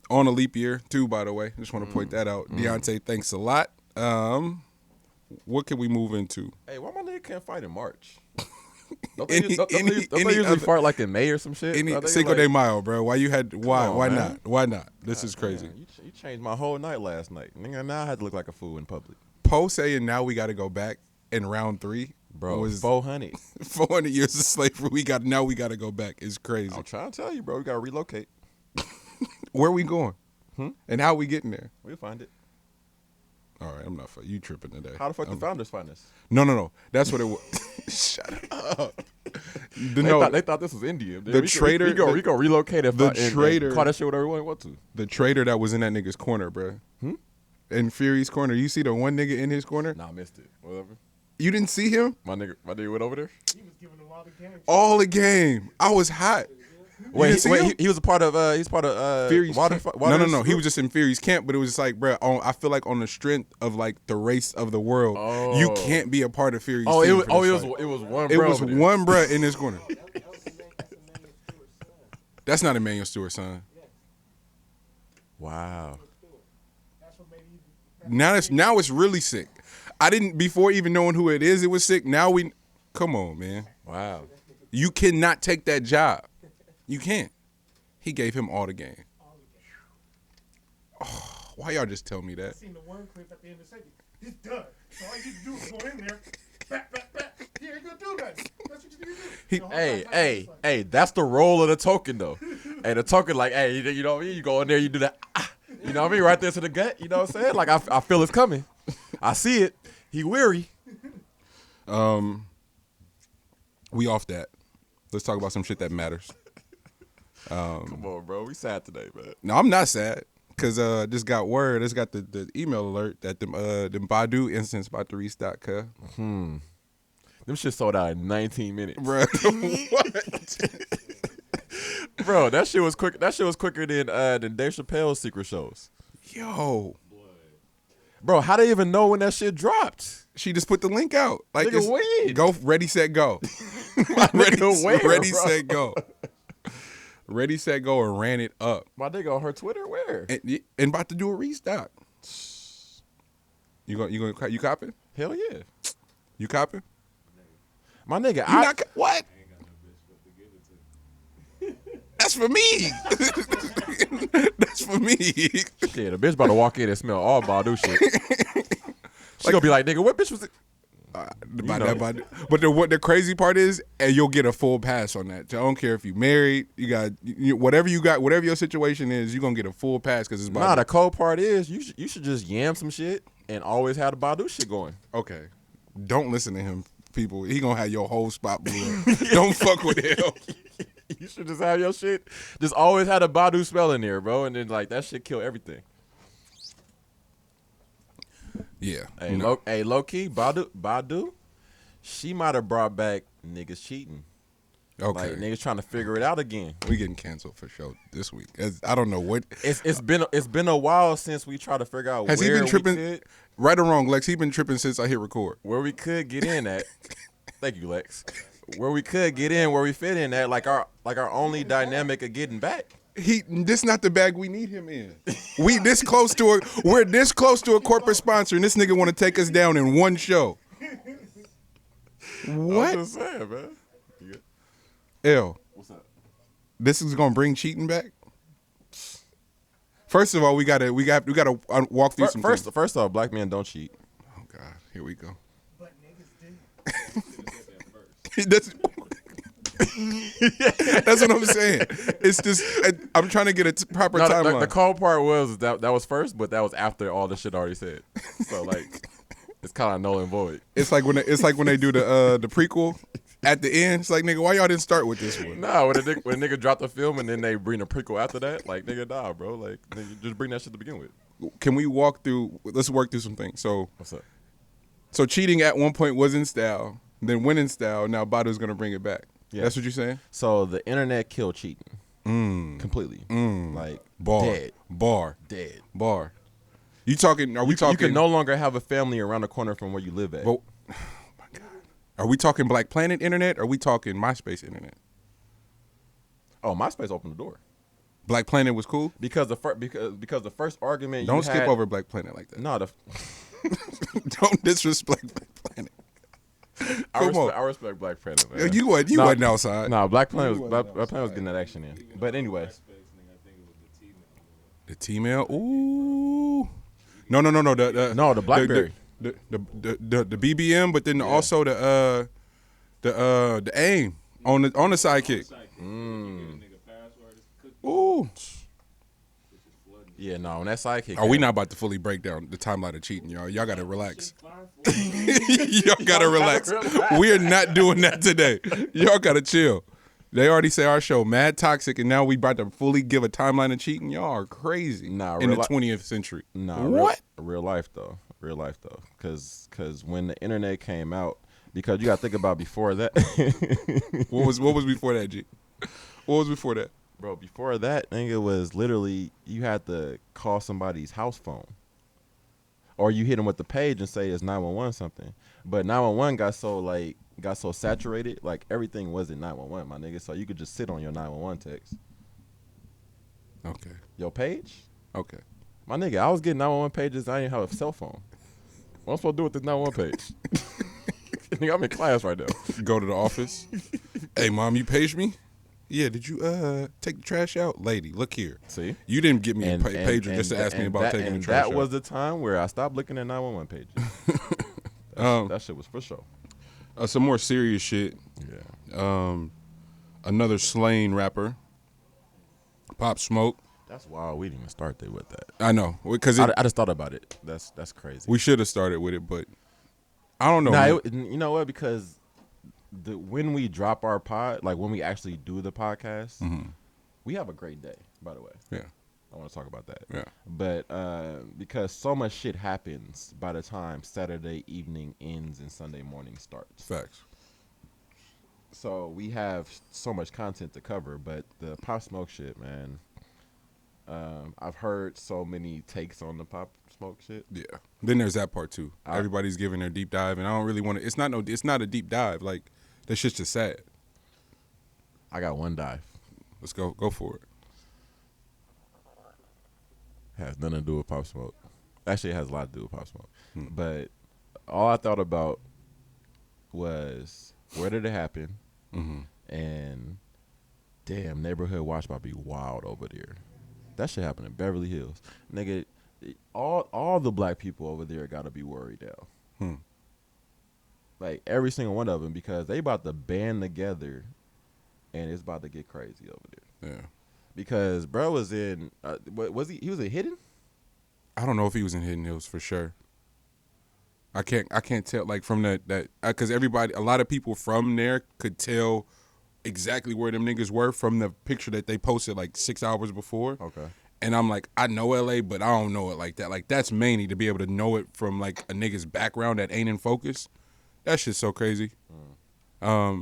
on a leap year too. By the way, just want to point that out. Deontay, thanks a lot. What can we move into? Hey, why my nigga can't fight in March? Don't they usually fight like in May or some shit? Cinco de Mayo, bro. Why not? Why not? This is crazy. Man, you changed my whole night last night. Nigga, now I had to look like a fool in public. Poe saying now we got to go back in round 3. Bro, was 400. 400 years of slavery. We got to go back. It's crazy. I'm trying to tell you, bro. We got to relocate. Where we going? And how we getting there? We'll find it. All right, I'm not for you tripping today. How the fuck the founders find us? No. That's what it was. Shut up. They thought this was India. The traitor. We go relocate if the and traitor. Call that shit whatever we want to. The traitor that was in that nigga's corner, bro. In Fury's corner. You see the one nigga in his corner? Nah, I missed it. Whatever. You didn't see him? My nigga went over there? He was giving them all the game. All the game. I was hot. Wait, he was a part of he's part of Fury's water. No. He was just in Fury's camp, but it was just like, bro, I feel like on the strength of like the race of the world, you can't be a part of Fury's team. It was one bro. It was one bro in this corner. That's not Emmanuel Stewart's son. Wow. Now it's really sick. I didn't before even knowing who it is. It was sick. Now come on, man. Wow. You cannot take that job. You can't. He gave him all the game. Oh, why y'all just tell me that? I seen the one clip at the end of the segment. It's done. So all you do is go in there, back. He ain't gonna do that. That's what you do. Hey, that's the role of the token though. Hey, the token like, hey, you know what I mean? You go in there, you do that. You know what I mean? Right there to the gut. You know what I'm saying? Like I feel it's coming. I see it. He weary. We off that. Let's talk about some shit that matters. Come on, bro. We sad today, man. No, I'm not sad because just got word. Just got the email alert that them Badu instance about to restock. Them shit sold out in 19 minutes, bro. What? Bro, that shit was quick. That shit was quicker than Dave Chappelle's secret shows. Yo, bro, how they even know when that shit dropped? She just put the link out. Like, nigga, when? Go, ready, set, go. Ready, set, go. Ready, set, go, and ran it up. My nigga on her Twitter, where? And about to do a restock. You copping? Hell yeah. You copping? My nigga, what? That's for me. That's for me. Yeah, the bitch about to walk in and smell all Badu shit. She gonna be like, nigga, what bitch was it? But the crazy part is, and you'll get a full pass on that. So I don't care if you married, you got whatever you got, whatever your situation is, you're gonna get a full pass because it's Badu. Nah, the cold part is you should just yam some shit and always have the Badu shit going. Okay, don't listen to him, people. He gonna have your whole spot blue. Don't fuck with him. You should just have your shit. Just always have a Badu smell in there, bro, and then like that shit kill everything. Yeah. Low key, Badu, she might have brought back niggas cheating. Okay. Like niggas trying to figure it out again. We getting canceled for sure this week. I don't know what. It's been a while since we tried to figure out Has he where been tripping? we could, Right or wrong, Lex? He been tripping since I hit record. where we could get in at. Thank you, Lex. Where we could get in, where we fit in at, like our only dynamic of getting back. This not the bag we need him in. We're this close to a corporate sponsor, and this nigga want to take us down in one show. What? I'm just saying, man. L. What's up? This is gonna bring cheating back. First of all, we gotta walk through some things. First off, black men don't cheat. Oh God, here we go. But niggas do. That's what I'm saying. It's just I'm trying to get a proper timeline. The cold part was that was first, but that was after all the shit already said. So like, it's kind of null and void. It's like when they do the prequel at the end. It's like, nigga, why y'all didn't start with this one? Nah, when a nigga drop the film and then they bring a prequel after that, like nigga, nah, bro. Like nigga, just bring that shit to begin with. Can we let's work through some things. So What's up? So cheating at one point was in style, then went in style. Now Badu's gonna bring it back. Yeah. That's what you're saying? So the internet killed cheating completely. Like dead. Bar. You talking? Are we talking? You can no longer have a family around the corner from where you live at. Oh my God. Are we talking Black Planet internet? Or are we talking MySpace internet? Oh, MySpace opened the door. Black Planet was cool because the first argument. Don't skip over Black Planet like that. No, don't disrespect Black Planet. I respect Black Planet. Man. You wasn't outside. Nah, Black Planet was getting that action in. But anyway, the T-mail. Ooh. No. The BlackBerry. The BBM, but then also the AIM on the sidekick. Ooh. Yeah, no, on that sidekick. We not about to fully break down the timeline of cheating, y'all. Y'all gotta relax. Y'all gotta relax. We are not doing that today. Y'all gotta chill. They already say our show mad toxic, and now we about to fully give a timeline of cheating. Y'all are crazy. Nah, in the 20th century. Nah, what? Real life though. Because when the internet came out, because you gotta think about before that. What was before that, G? What was before that? Bro, before that, nigga, was literally you had to call somebody's house phone, or you hit them with the page and say it's 911 something. But 911 got so saturated, like everything wasn't 911, my nigga. So you could just sit on your 911 text. Okay. Your page? Okay. My nigga, I was getting 911 pages. I didn't have a cell phone. What am I supposed to do with this 911 page? Nigga, I'm in class right now. Go to the office. Hey, mom, you paged me? Yeah, did you take the trash out? Lady, look here. See? You didn't give me a pager just to ask me about taking the trash out. That was the time where I stopped looking at 911 pages. That shit was for sure. Some more serious shit. Yeah. Another slain rapper, Pop Smoke. That's wild. We didn't even start there with that. I know. Because I just thought about it. That's crazy. We should have started with it, but I don't know. Nah, you know what? Because when we drop our pod, like when we actually do the podcast, we have a great day, by the way. Yeah. I want to talk about that. Yeah. But because so much shit happens by the time Saturday evening ends and Sunday morning starts. Facts. So we have so much content to cover, but the Pop Smoke shit, man. I've heard so many takes on the Pop Smoke shit. Yeah. Then there's that part too. Everybody's giving their deep dive, and I don't really want to. It's not a deep dive. Like that shit's just sad. I got one dive. Let's go. Go for it. Has nothing to do with Pop Smoke. Actually, it has a lot to do with Pop Smoke. But all I thought about was where did it happen? And damn, neighborhood watch about to be wild over there. That shit happened in Beverly Hills. Nigga, all the black people over there got to be worried now. Like every single one of them, because they about to band together and it's about to get crazy over there. Yeah. Because bro was in, was he was in Hidden? I don't know if he was in Hidden Hills for sure. I can't tell like from that because a lot of people from there could tell exactly where them niggas were from the picture that they posted like 6 hours before. Okay. And I'm like, I know LA, but I don't know it like that. Like that's mainly to be able to know it from like a nigga's background that ain't in focus. That shit's so crazy. Yeah.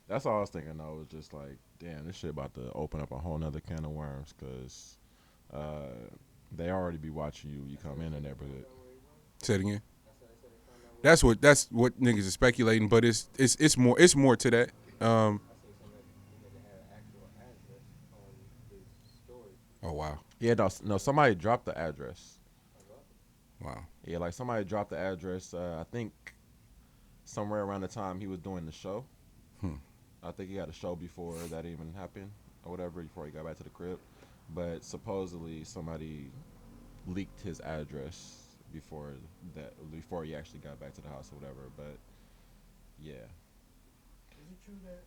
That's all I was thinking. I was just like, damn, this shit about to open up a whole nother can of worms because they already be watching you come in the neighborhood. Say it again. That's what niggas is speculating, but it's more to that. Oh wow. Yeah, no, somebody dropped the address. Wow. Yeah, like somebody dropped the address. I think somewhere around the time he was doing the show. I think he had a show before that even happened or whatever before he got back to the crib. But supposedly somebody leaked his address before he actually got back to the house or whatever. But yeah. Is it true that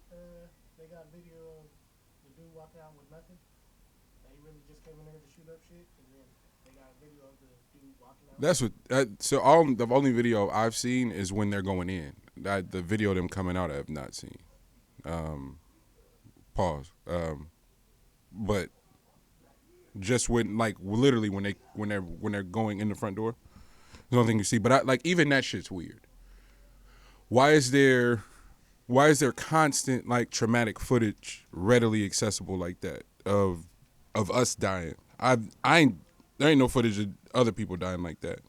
they got video of the dude walking out with nothing? That he really just came in there to shoot up shit, and then they got a video of the dude walking out. That's what. So the only video I've seen is when they're going in. The video of them coming out I have not seen. Pause. But just when literally when they're going in the front door, there's the only thing you see. But even that shit's weird. Why is there constant traumatic footage readily accessible like that of us dying? There ain't no footage of other people dying like that.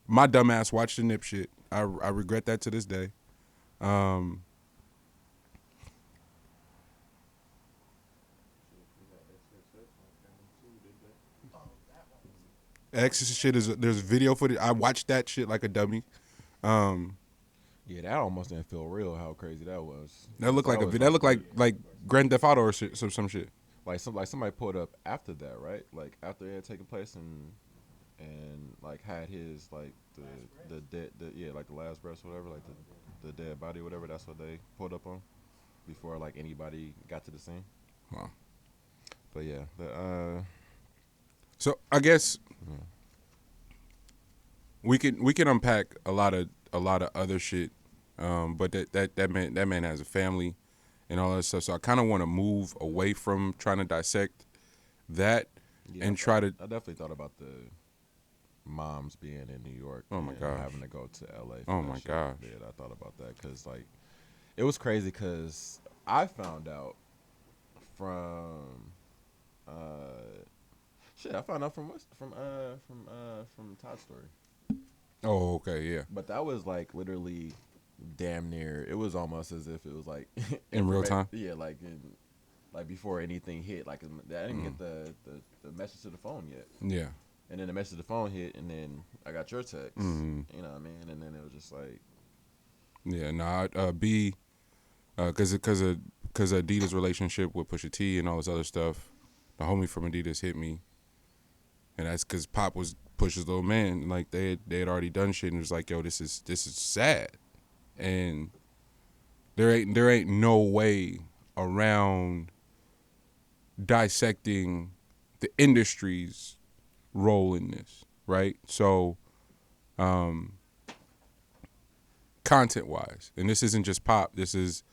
My dumb ass watched the Nip shit. I regret that to this day. Exorcist shit there's video footage. I watched that shit like a dummy. Yeah, that almost didn't feel real. How crazy that was. That looked like Grand Theft Auto or shit, some shit. Like somebody pulled up after that, right? Like after it had taken place and like had his like the dead like the last breath or whatever, like the dead body or whatever. That's what they pulled up on before like anybody got to the scene. Wow. But yeah, so I guess we can unpack a lot of other shit, but that man has a family and all that stuff. So I kind of want to move away from trying to dissect that and try to. I definitely thought about the moms being in New York. Oh my god, having to go to LA. Oh my gosh. Yeah, I thought about that because like it was crazy because I found out from. I found out from Todd's story. Oh, okay, yeah. But that was like literally damn near. It was almost as if it was like in real time. Yeah, like before anything hit. Like I didn't get the message to the phone yet. Yeah. And then the message to the phone hit, and then I got your text. Mm-hmm. You know what I mean? And then it was just like. Yeah, B, because of Adidas' relationship with Pusha T and all this other stuff, the homie from Adidas hit me, and that's because Pop was Pusha's little man. Like they had already done shit, and it was like, yo, this is sad, and there ain't no way around dissecting the industry's role in this, right? So, content-wise, and this isn't just Pop. This is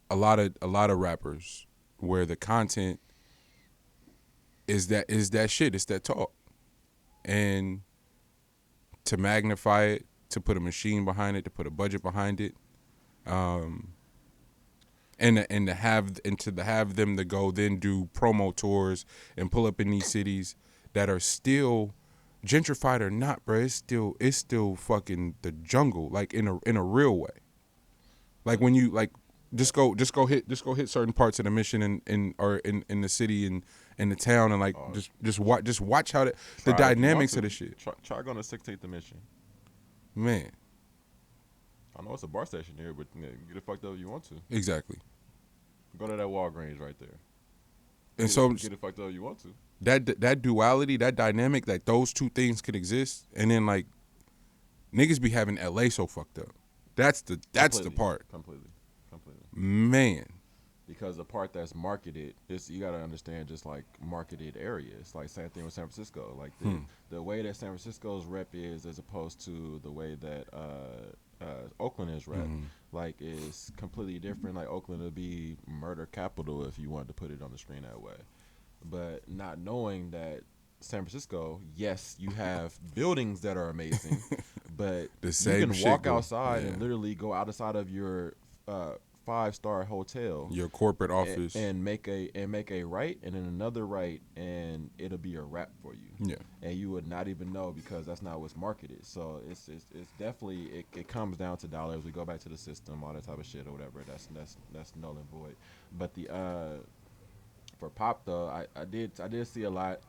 a lot of rappers where the content is that shit. It's that talk, and to magnify it, to put a machine behind it, to put a budget behind it, and to have them to go then do promo tours and pull up in these cities that are still gentrified or not, bro. It's still fucking the jungle, like in a real way. Like when you like just go hit certain parts of the Mission in the city and in the town and like just watch how the dynamics of the shit. Try going to 16th the Mission. Man, I know it's a bar station here, but get it fucked up if you want to. Exactly. Go to that Walgreens right there. And Get it fucked up if you want to. That duality, that dynamic, like those two things could exist, and then like niggas be having LA so fucked up. That's the part. Completely. Man. Because the part that's marketed, you gotta understand just like marketed areas. Like same thing with San Francisco. Like the way that San Francisco's rep is as opposed to the way that Oakland is rep, like is completely different. Like Oakland would be murder capital if you wanted to put it on the screen that way. But not knowing that San Francisco, yes, you have buildings that are amazing, but you can walk outside and literally go outside of your 5-star hotel, your corporate office, and make a right and then another right, and it'll be a wrap for you. Yeah. And you would not even know because that's not what's marketed. So it's definitely it comes down to dollars. We go back to the system, all that type of shit or whatever. That's null and void. But the for pop though, I did see a lot,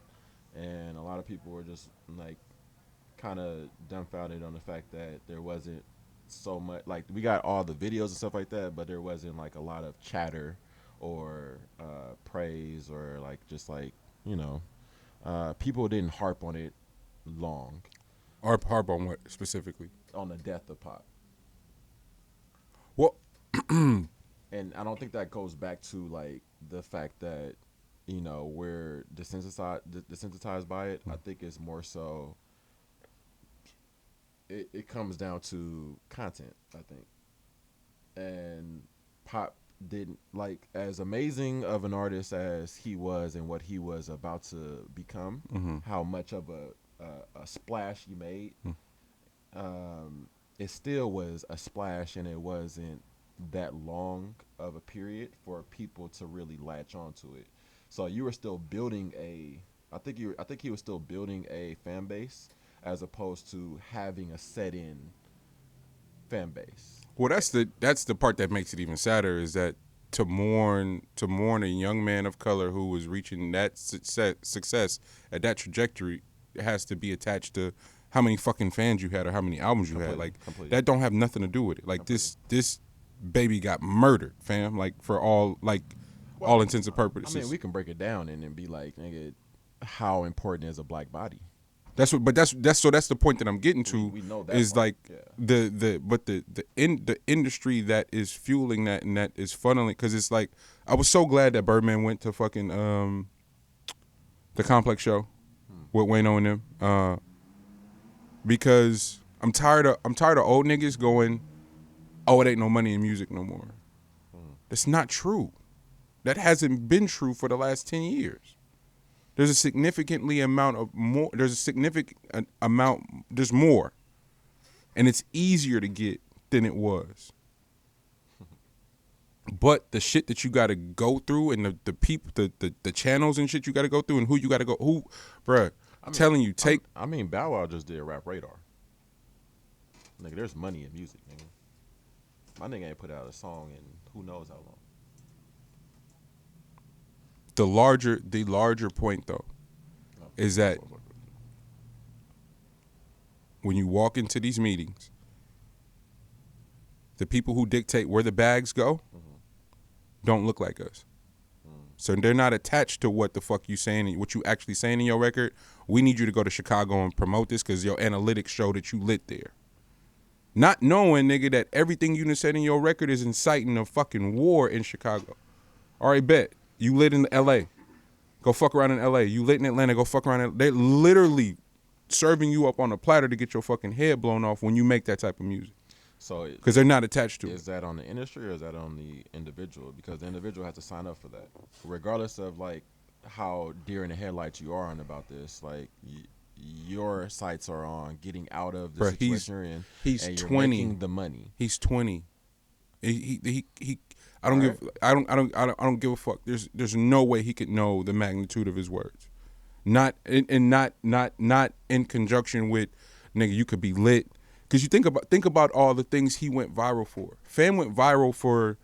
and a lot of people were just like kind of dumbfounded on the fact that there wasn't so much, like we got all the videos and stuff like that, but there wasn't like a lot of chatter or praise or like just like, you know, people didn't harp on it long. Harp on what specifically? On the death of pop. Well, and I don't think that goes back to like the fact that, you know, we're desensitized by it. I think it's more so it comes down to content, I think. And pop didn't, like, as amazing of an artist as he was and what he was about to become, how much of a splash he made, it still was a splash, and it wasn't that long of a period for people to really latch onto it. So you were still building I think he was still building a fan base as opposed to having a set-in fan base. Well, that's the part that makes it even sadder, is that to mourn a young man of color who was reaching that success at that trajectory, it has to be attached to how many fucking fans you had or how many albums you had. Like, that don't have nothing to do with it. Like, this baby got murdered, fam. Like, for all intents and purposes. I mean, we can break it down and then be like, nigga, how important is a black body? That's the point that I'm getting to. We know that is part. Like the industry that is fueling that and that is funneling, because it's like, I was so glad that Birdman went to fucking the Complex show with Wayno and them, because I'm tired of old niggas going, oh, it ain't no money in music no more. That's not true. That hasn't been true for the last 10 years. There's more. And it's easier to get than it was. But the shit that you gotta go through, and the people, the channels and shit you gotta go through, and who you gotta go, bruh, I'm telling you, I mean, Bow Wow just did Rap Radar. Nigga, there's money in music, nigga. My nigga ain't put out a song in who knows how long. The larger point though is that when you walk into these meetings, the people who dictate where the bags go don't look like us. So they're not attached to what the fuck you saying and what you actually saying in your record. We need you to go to Chicago and promote this because your analytics show that you lit there. Not knowing, nigga, that everything you done said in your record is inciting a fucking war in Chicago. All right, bet. You lit in L.A. Go fuck around in L.A. You lit in Atlanta. Go fuck around. They're literally serving you up on a platter to get your fucking head blown off when you make that type of music. So, because they're not attached to it. Is that on the industry or is that on the individual? Because the individual has to sign up for that, regardless of like how deer in the headlights you are on about this. Like your sights are on getting out of the situation you're in. He's and you're 20. Making the money. He's 20. He I don't give a fuck. There's no way he could know the magnitude of his words. Not in conjunction with, nigga, you could be lit. Cause you think about all the things he went viral for. Fam went viral for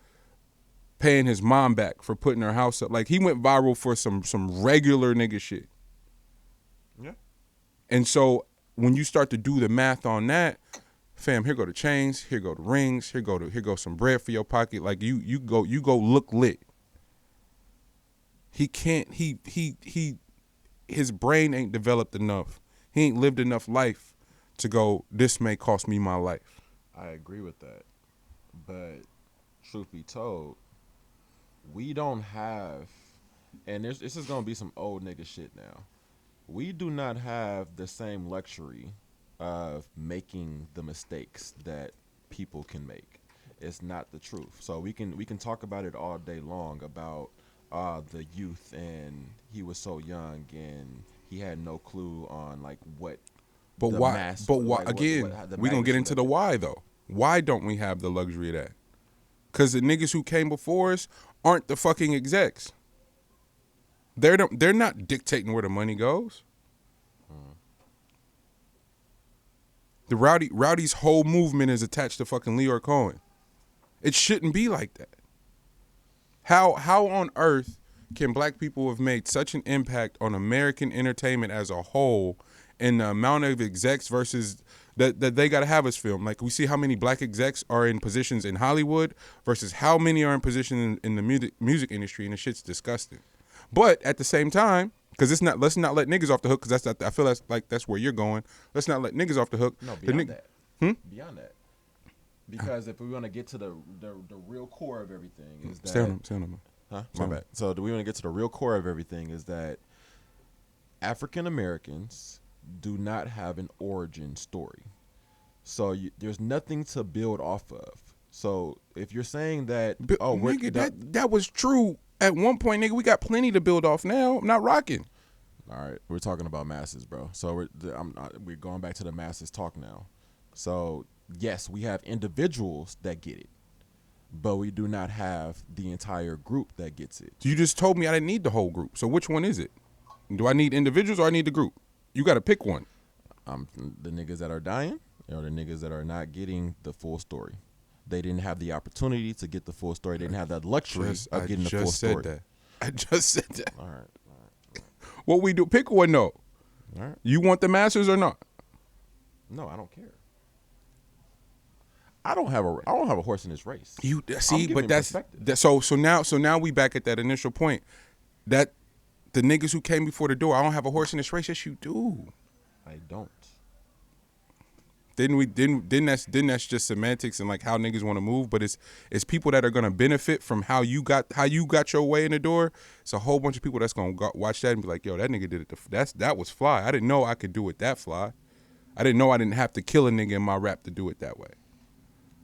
paying his mom back for putting her house up. Like, he went viral for some regular nigga shit. Yeah. And so when you start to do the math on that, fam, here go the chains, here go the rings, here go some bread for your pocket. Like, you go look lit. He can't, his brain ain't developed enough. He ain't lived enough life to go, this may cost me my life. I agree with that. But truth be told, we don't have, and this is going to be some old nigga shit now. We do not have the same luxury of making the mistakes that people can make. It's not the truth. So we can talk about it all day long about the youth, and he was so young and he had no clue on like what. But why? But why? Again, we gonna get into the why though. Why don't we have the luxury of that? Because the niggas who came before us aren't the fucking execs. They're not dictating where the money goes. The Rowdy's whole movement is attached to fucking Leor Cohen. It shouldn't be like that. How on earth can black people have made such an impact on American entertainment as a whole, and the amount of execs versus that they got to have us film? Like, we see how many black execs are in positions in Hollywood versus how many are in position in the music industry, and the shit's disgusting. But at the same time, because let's not let niggas off the hook, because I feel that's where you're going. Let's not let niggas off the hook. No, beyond that. Beyond that. Because if we want to get to the real core of everything is that... Stay on them. Huh? My bad. So do we want to get to the real core of everything is that African Americans do not have an origin story. So there's nothing to build off of. So if you're saying that... nigga, that was true at one point, nigga. We got plenty to build off now. I'm not rocking. All right. We're talking about masses, bro. So we're going back to the masses talk now. So... yes, we have individuals that get it, but we do not have the entire group that gets it. You just told me I didn't need the whole group. So which one is it? Do I need individuals or I need the group? You got to pick one. The niggas that are dying or the niggas that are not getting the full story. They didn't have the opportunity to get the full story. They didn't have that luxury of getting the full story. I just said that. All right. What we do? Pick one, though. All right. You want the masters or not? No, I don't care. I don't have a horse in this race. You see, but that's so now we back at that initial point that the niggas who came before the door. I don't have a horse in this race. Yes, you do. I don't. Then that's just semantics and like how niggas want to move. But it's people that are gonna benefit from how you got your way in the door. It's a whole bunch of people that's gonna watch that and be like, yo, that nigga did it. That was fly. I didn't know I could do it that fly. I didn't know I didn't have to kill a nigga in my rap to do it that way.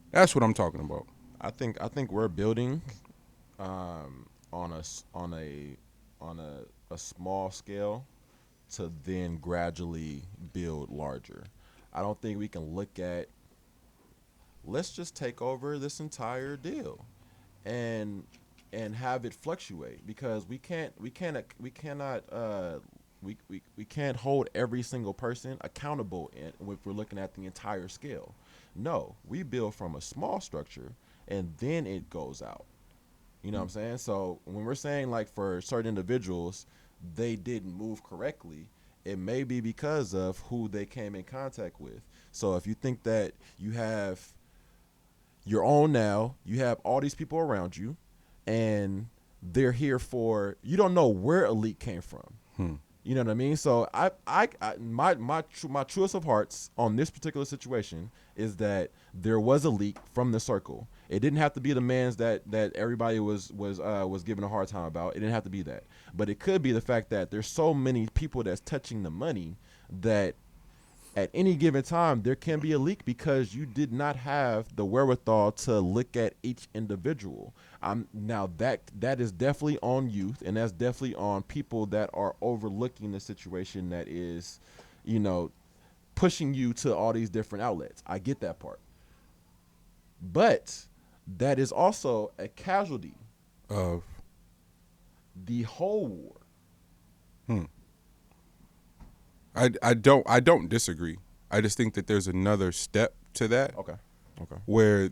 That's what I'm talking about. I think we're building on a small scale to then gradually build larger. I don't think we can look at let's just take over this entire deal and have it fluctuate, because we can't hold every single person accountable if we're looking at the entire scale. No, we build from a small structure and then it goes out. You know what I'm saying? So when we're saying like for certain individuals, they didn't move correctly, it may be because of who they came in contact with. So if you think that you have your own now, you have all these people around you and they're here for, you don't know where elite came from. You know what I mean? So my truest of hearts on this particular situation is that there was a leak from the circle. It didn't have to be the mans that everybody was giving a hard time about. It didn't have to be that, but it could be the fact that there's so many people that's touching the money that at any given time there can be a leak because you did not have the wherewithal to look at each individual. Now that is definitely on youth, and that's definitely on people that are overlooking the situation that is, pushing you to all these different outlets. I get that part. But that is also a casualty of the whole war. I don't disagree. I just think that there's another step to that. Okay. Where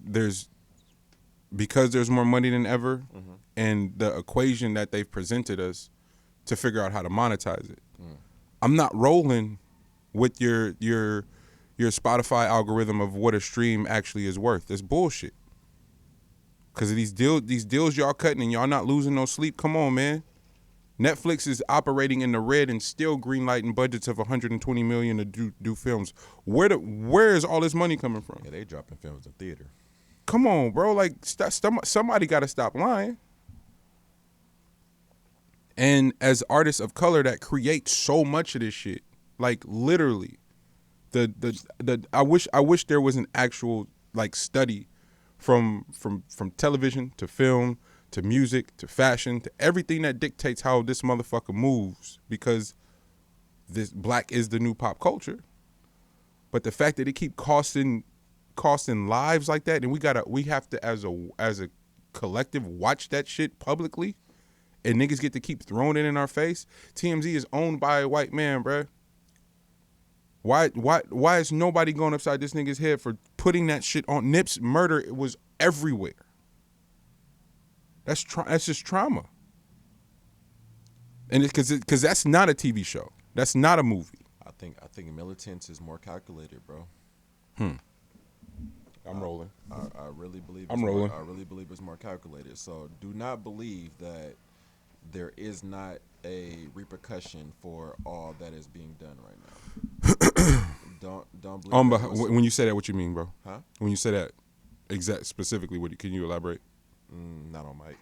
because there's more money than ever, and the equation that they've presented us to figure out how to monetize it. I'm not rolling with your Spotify algorithm of what a stream actually is worth. It's bullshit. Because of these deals y'all cutting and y'all not losing no sleep. Come on, man. Netflix is operating in the red and still greenlighting budgets of $120 million to do films. Where is all this money coming from? Yeah, they dropping films in theater. Come on, bro. Like, somebody got to stop lying. And as artists of color that create so much of this shit, like literally, I wish there was an actual like study from television to film to music to fashion to everything that dictates how this motherfucker moves, because this black is the new pop culture. But the fact that it keep costing lives like that, and we have to as a collective watch that shit publicly, and niggas get to keep throwing it in our face. TMZ is owned by a white man, bruh. Why is nobody going upside this nigga's head for putting that shit on? Nip's murder, it was everywhere. That's just trauma. And it's because that's not a TV show. That's not a movie. I think militants is more calculated, bro. I'm rolling. I really believe. I'm rolling. I really believe it's more calculated. So do not believe that there is not a repercussion for all that is being done right now. don't believe. When you say that, what you mean, bro? Huh? When you say that, specifically, can you elaborate? Not on mic.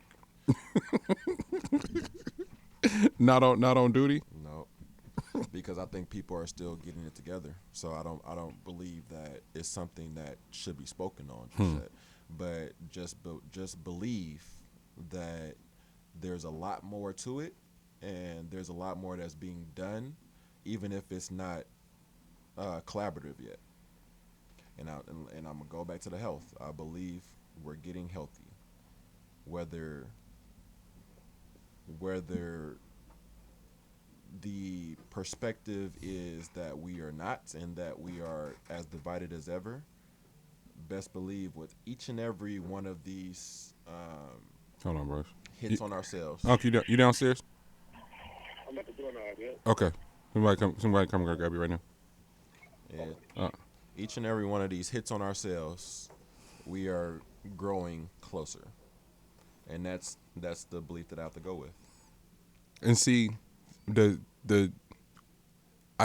Not on duty. No, because I think people are still getting it together. So I don't believe that it's something that should be spoken on just yet. But just believe that there's a lot more to it, and there's a lot more that's being done, even if it's not collaborative yet. And I'm gonna go back to the health. I believe we're getting healthy, whether the perspective is that we are not and that we are as divided as ever. Best believe with each and every one of these hold on, bro. hits on ourselves. Uncle, you downstairs? I'm at the door now, yeah. Okay. Somebody come and grab you right now. Yeah. Each and every one of these hits on ourselves, we are growing closer. And that's the belief that I have to go with. And see, I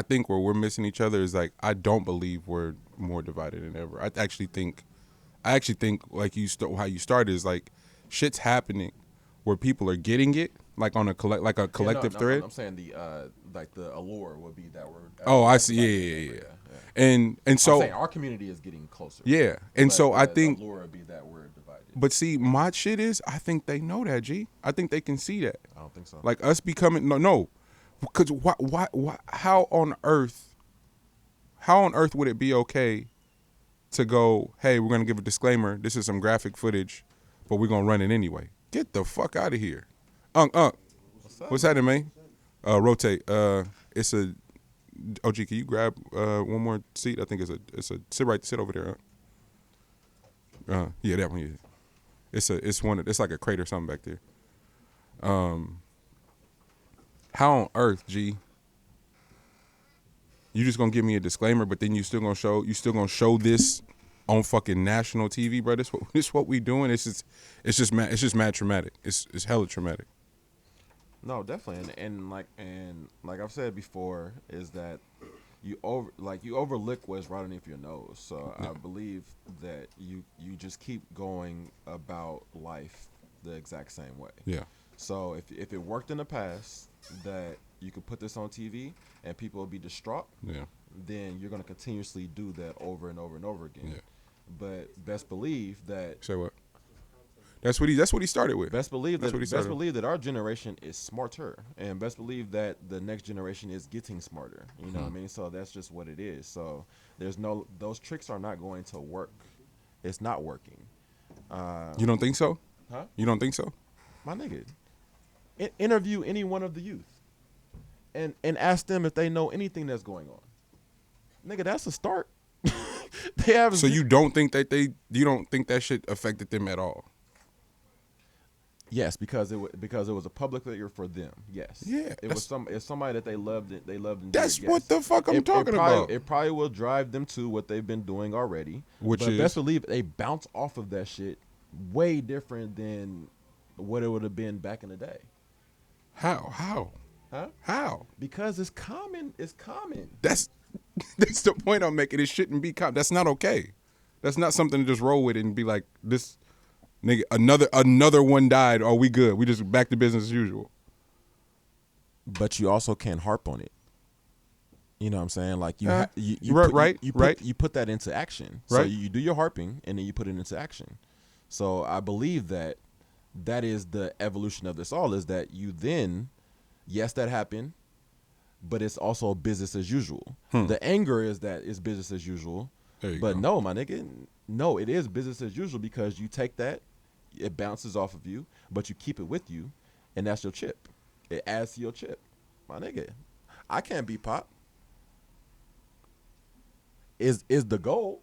think where we're missing each other is like, I don't believe we're more divided than ever. I actually think like how you started is like, shit's happening where people are getting it, like on a collective thread. I'm saying the allure would be that word. Oh, I see. Yeah. And so I'm saying our community is getting closer. Yeah, and so I think allure would be that word divided. But see, my shit is, I think they know that, G. I think they can see that. I don't think so. Like us becoming no, because why? How on earth would it be okay to go, hey, we're gonna give a disclaimer. This is some graphic footage, but we're gonna run it anyway. Get the fuck out of here, What's happening, man? Rotate. It's a. OG, can you grab one more seat? I think it's a sit over there. Yeah, that one. Yeah. It's like a crate or something back there. How on earth, G? You just gonna give me a disclaimer, but then you still gonna show this on fucking national TV, bro? This what we doing? It's just mad traumatic. It's hella traumatic. No, definitely, and like I've said before, is that you overlook what's right underneath your nose. So yeah. I believe that you just keep going about life the exact same way. Yeah. So if it worked in the past that you could put this on TV and people would be distraught, yeah, then you're gonna continuously do that over and over and over again. Yeah. But best believe that. Say what? That's what he started with. Best believe that our generation is smarter, and best believe that the next generation is getting smarter. You know what I mean? So that's just what it is. So those tricks are not going to work. It's not working. You don't think so? Huh? You don't think so? My nigga, interview any one of the youth, and ask them if they know anything that's going on. Nigga, that's a start. They have. So you don't think that shit affected them at all? Yes, because it was a public figure for them. Yes. Yeah. It's somebody that they loved. And that's what the fuck I'm talking about. It probably will drive them to what they've been doing already. But best believe they bounce off of that shit way different than what it would have been back in the day. How? Huh? How? Because it's common. It's common. That's the point I'm making. It shouldn't be common. That's not okay. That's not something to just roll with and be like, this. Nigga, another one died. Oh, we good. We just back to business as usual. But you also can't harp on it. You know what I'm saying? Like you put that into action. Right. So you do your harping and then you put it into action. So I believe that is the evolution of this all, is that you then, yes, that happened, but it's also business as usual. The anger is that it's business as usual. There you but go. No, my nigga, no, it is business as usual, because you take that, it bounces off of you, but you keep it with you, and that's your chip. It adds to your chip, my nigga. I can't be Pop. Is the goal?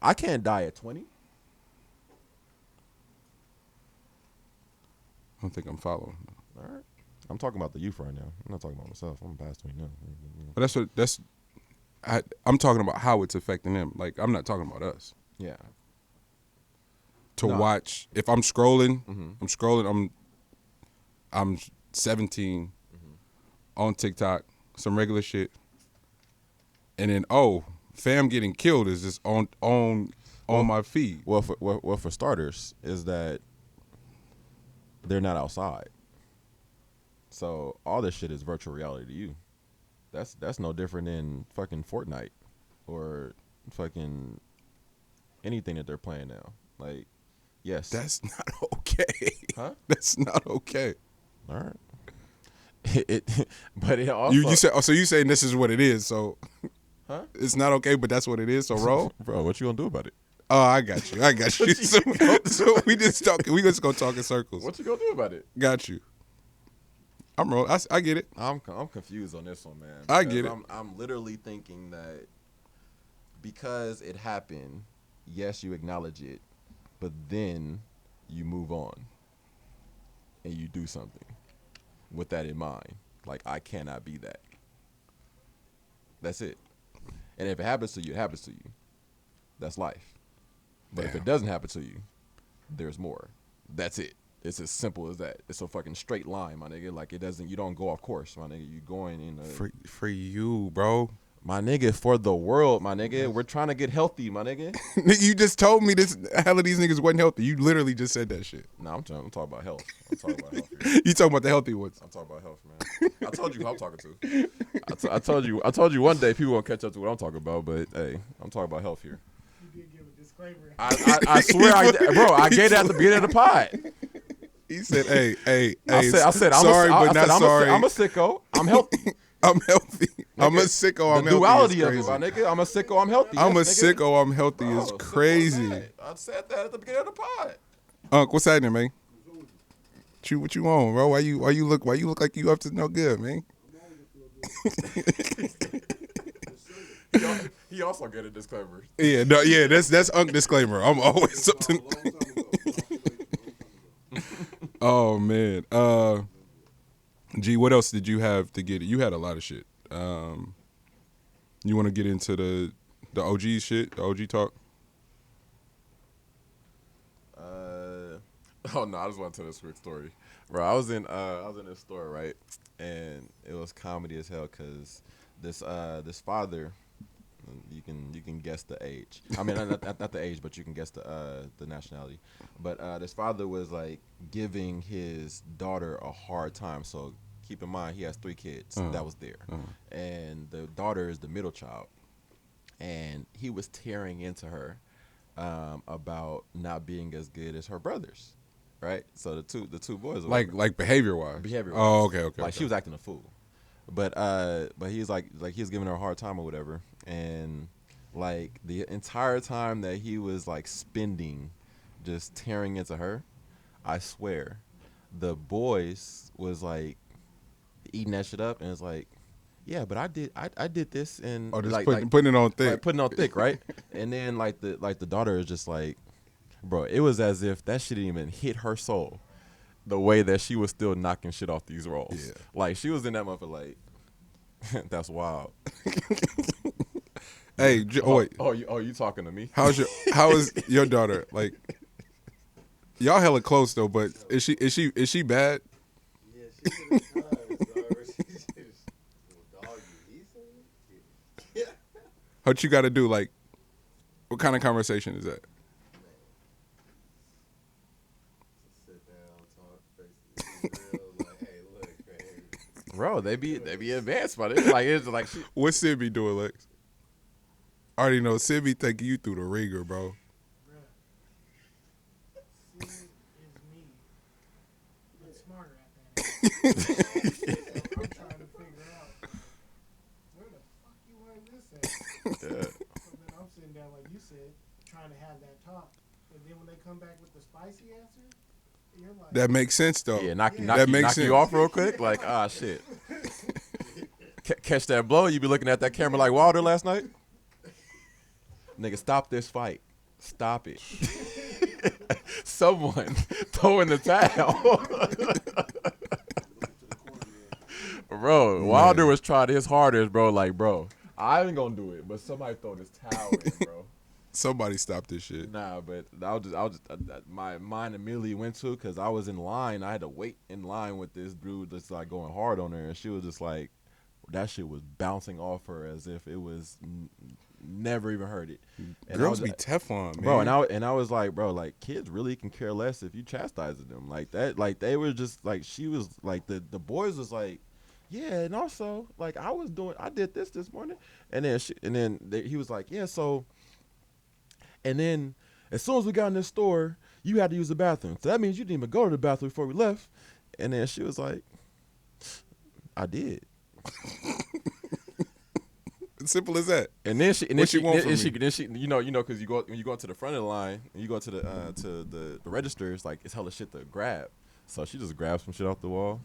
I can't die at 20. I don't think I'm following. All right. I'm talking about the youth right now. I'm not talking about myself. I'm past 20 now. But I'm talking about how it's affecting them. Like, I'm not talking about us. Yeah. Watch, if I'm scrolling, Mm-hmm. I'm 17 on TikTok, some regular shit, and then fam getting killed is just on my feed. Well, for starters, is that they're not outside. So all this shit is virtual reality to you. That's no different than fucking Fortnite or fucking anything that they're playing now. Like, yes. That's not okay. Huh? That's not okay. All right. But it also You said, so you saying this is what it is, so huh? it's not okay, but that's what it is, so roll. Bro, what you gonna do about it? Oh, I got you. So we just talking. We just gonna talk in circles. What you gonna do about it? Got you. I'm rolling. I get it. I'm confused on this one, man. I get it. I'm literally thinking that because it happened, yes, you acknowledge it, but then you move on and you do something with that in mind. Like, I cannot be that. That's it. And if it happens to you, it happens to you. That's life. But if it doesn't happen to you, there's more. That's it. It's as simple as that. It's a fucking straight line, my nigga. Like, you don't go off course, my nigga. You going in For you, bro. my nigga, for the world, my nigga. We're trying to get healthy, my nigga. You just told me this. Hell of these niggas wasn't healthy. You literally just said that shit. No, I'm talking about health. I'm talking about health here. You talking about the healthy ones? I'm talking about health, man. I told you who I'm talking to. I told you one day people won't catch up to what I'm talking about, but hey, I'm talking about health here. You did give a disclaimer. I swear, I gave it at the beginning of the pod. He said, "Hey, I said, sorry, but not sorry. I'm a sicko. I'm healthy. I'm healthy. I'm a Nigga, sicko. I'm the healthy. duality Is of it, crazy. my nigga. I'm a sicko. I'm healthy. I'm a Yes, nigga. sicko. I'm healthy. Bro, Is simple as crazy. that. I said that at the beginning of the pod. Unc, what's happening, man? What you on, bro? Why you look like you up to no good, man? He also get a disclaimer. Yeah, no, yeah, that's Unc disclaimer. I'm always something. Oh man. G, what else did you have to get it? You had a lot of shit. You want to get into the OG shit, the OG talk? Oh no, I just want to tell this quick story, bro. I was in this store, right, and it was comedy as hell because this father, you can guess the age. I mean, not the age, but you can guess the nationality. But this father was like giving his daughter a hard time. So keep in mind he has 3 kids that was there, and the daughter is the middle child, and he was tearing into her about not being as good as her brothers. Right, so the two boys were Like behavior wise. Oh, okay. Like she was acting a fool, but he's like he was giving her a hard time or whatever, and like the entire time that he was like spending, just tearing into her, I swear, the boys was like eating that shit up, and it's like, yeah, but I did this, and just like putting it on thick, like putting on thick, right? And then like the daughter is just like. Bro, it was as if that shit didn't even hit her soul the way that she was still knocking shit off these rolls. Yeah. Like, she was in that motherfucker like, that's wild. Hey, wait. You talking to me? How is your daughter? Like, y'all hella close though, but is she bad? Yeah, she's in the times, bro. Yeah. What you got to do? Like, what kind of conversation is that? Sit down, talk, face to the like, hey, look, man. Bro, they be advanced, but it's like she, What's Sid be doing, Lex? I already know Sid be taking you through the ringer, bro. Sid is me, but smarter at that. I'm trying to figure out where the fuck you learned this at. yeah. So then I'm sitting down, like you said, trying to have that talk. And then when they come back with the spicy answer, you're like, That makes sense though. Yeah, knock makes you sense. off real quick. Like, shit. Catch that blow. You be looking at that camera like Wilder last night. Nigga, stop this fight. Stop it. Someone throw in the towel. Bro, Wilder was trying his hardest, bro. Like, bro, I ain't gonna do it, but somebody throw this towel in, bro. Somebody stop this shit. Nah, but my mind immediately went to because I was in line. I had to wait in line with this dude that's like going hard on her, and she was just like, that shit was bouncing off her as if it was never even heard it. And Girls be Teflon, man. bro. And I was like, bro, like kids really can care less if you chastising them like that. Like they were just like, she was like the boys was like, yeah, and also like I did this morning, and then he was like, yeah, so. And then, as soon as we got in this store, you had to use the bathroom. So that means you didn't even go to the bathroom before we left. And then she was like, I did. Simple as that. And then she, What you want from me? you know, because when you go into the front of the line, and you go to the register, it's like it's hella shit to grab. So she just grabs some shit off the wall,